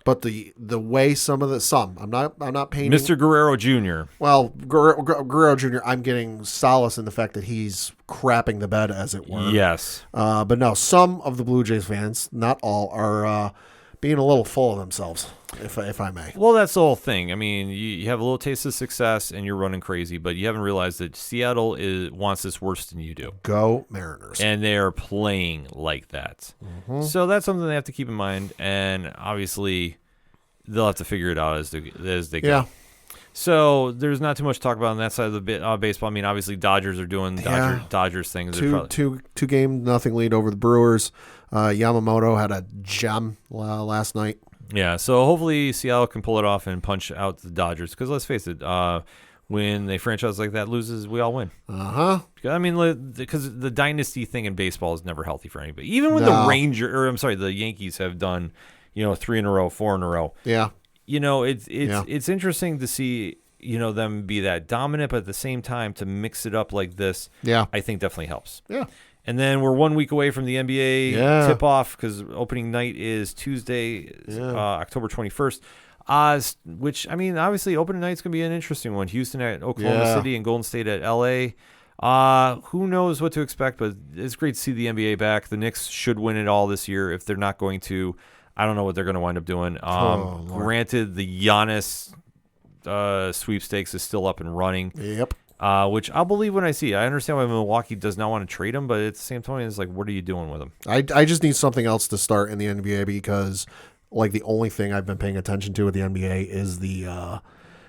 Speaker 3: But the way I'm not painting
Speaker 1: Mr. Guerrero Jr.
Speaker 3: Well, Guerrero Jr. I'm getting solace in the fact that he's crapping the bed, as it were.
Speaker 1: Yes.
Speaker 3: But no, some of the Blue Jays fans, not all, are being a little full of themselves, if I may.
Speaker 1: Well, that's the whole thing. I mean, you have a little taste of success and you're running crazy, but you haven't realized that Seattle wants this worse than you do.
Speaker 3: Go Mariners.
Speaker 1: And they are playing like that. Mm-hmm. So that's something they have to keep in mind, and obviously they'll have to figure it out as they go. Yeah. So there's not too much to talk about on that side of the baseball. I mean, obviously Dodgers are doing Dodgers things.
Speaker 3: Two game nothing lead over the Brewers. Yamamoto had a gem last night.
Speaker 1: Yeah, so hopefully Seattle can pull it off and punch out the Dodgers, because let's face it, when a franchise like that loses, we all win. I mean, because the dynasty thing in baseball is never healthy for anybody. Even when the Yankees have done, 3 in a row, 4 in a row.
Speaker 3: Yeah.
Speaker 1: It's interesting to see, them be that dominant, but at the same time to mix it up like this.
Speaker 3: Yeah.
Speaker 1: I think definitely helps.
Speaker 3: Yeah.
Speaker 1: And then we're 1 week away from the NBA tip-off, because opening night is Tuesday, October 21st. Which, I mean, obviously opening night's going to be an interesting one. Houston at Oklahoma City and Golden State at L.A. Who knows what to expect, but it's great to see the NBA back. The Knicks should win it all this year. If they're not going to, I don't know what they're going to wind up doing. Granted, the Giannis sweepstakes is still up and running.
Speaker 3: Yep.
Speaker 1: Which I'll believe when I see it. I understand why Milwaukee does not want to trade him, but at the same time, it's like, what are you doing with him?
Speaker 3: I just need something else to start in the NBA, because the only thing I've been paying attention to with the NBA is the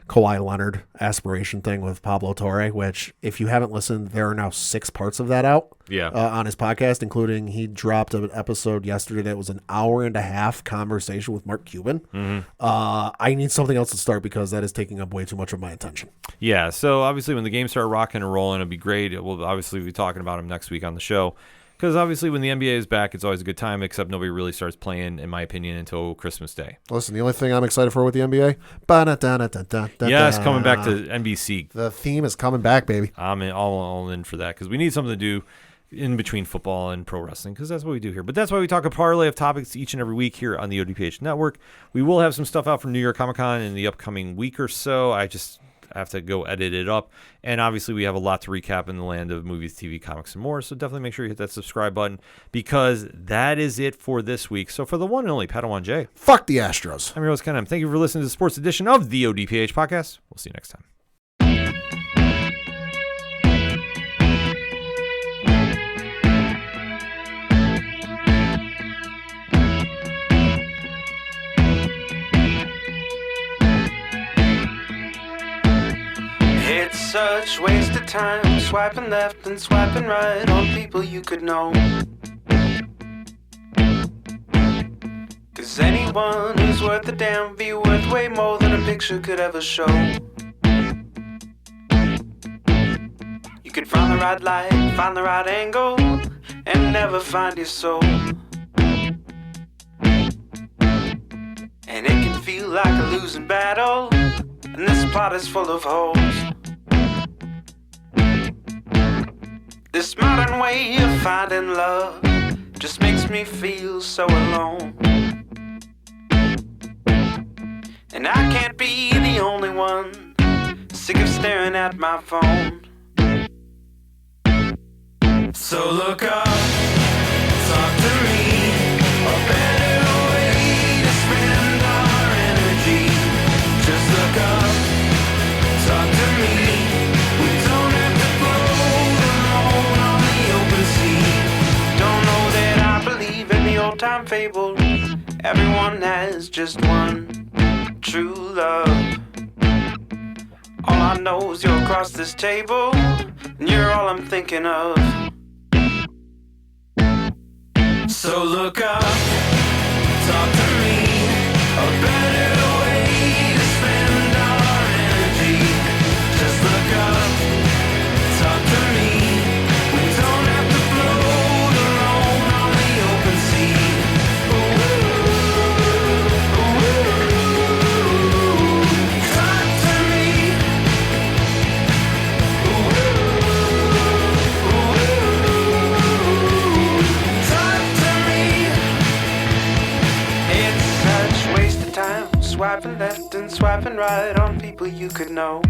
Speaker 3: Kawhi Leonard aspiration thing with Pablo Torre, which, if you haven't listened, there are now 6 parts of that out on his podcast, including he dropped an episode yesterday that was an hour-and-a-half conversation with Mark Cuban. Mm-hmm. I need something else to start, because that is taking up way too much of my attention.
Speaker 1: Yeah, so obviously when the games start rocking and rolling, it'll be great. We'll obviously be talking about him next week on the show. Because obviously when the NBA is back, it's always a good time, except nobody really starts playing, in my opinion, until Christmas Day.
Speaker 3: Listen, the only thing I'm excited for with the NBA,
Speaker 1: yes, coming back to NBC.
Speaker 3: The theme is coming back, baby.
Speaker 1: I'm all in for that, because we need something to do in between football and pro wrestling, because that's what we do here. But that's why we talk a parlay of topics each and every week here on the ODPH Network. We will have some stuff out from New York Comic Con in the upcoming week or so. I have to go edit it up, and obviously we have a lot to recap in the land of movies, TV, comics, and more, so definitely make sure you hit that subscribe button, because that is it for this week. So for the one and only Padawan J,
Speaker 3: fuck the Astros,
Speaker 1: I'm your host Ken M. Thank you for listening to the sports edition of the ODPH podcast. We'll see you next time.
Speaker 2: It's such waste of time, swiping left and swiping right on people you could know. 'Cause anyone who's worth a damn be worth way more than a picture could ever show. You could find the right light, find the right angle, and never find your soul. And it can feel like a losing battle, and this plot is full of holes. This modern way of finding love just makes me feel so alone. And I can't be the only one sick of staring at my phone. So look up, talk to me, a better way to spend our energy. Just look up, talk to me. We don't have to float alone on the open sea. Don't know that I believe in the old time fable. Everyone has just one true love. All I know is you're across this table, and you're all I'm thinking of. So look up, talk to me, a better way to spend our energy. Just look up, talk to me. We don't have to float alone on the open sea. Talk to me. It's such waste of time, swiping left and swiping right on people you could know.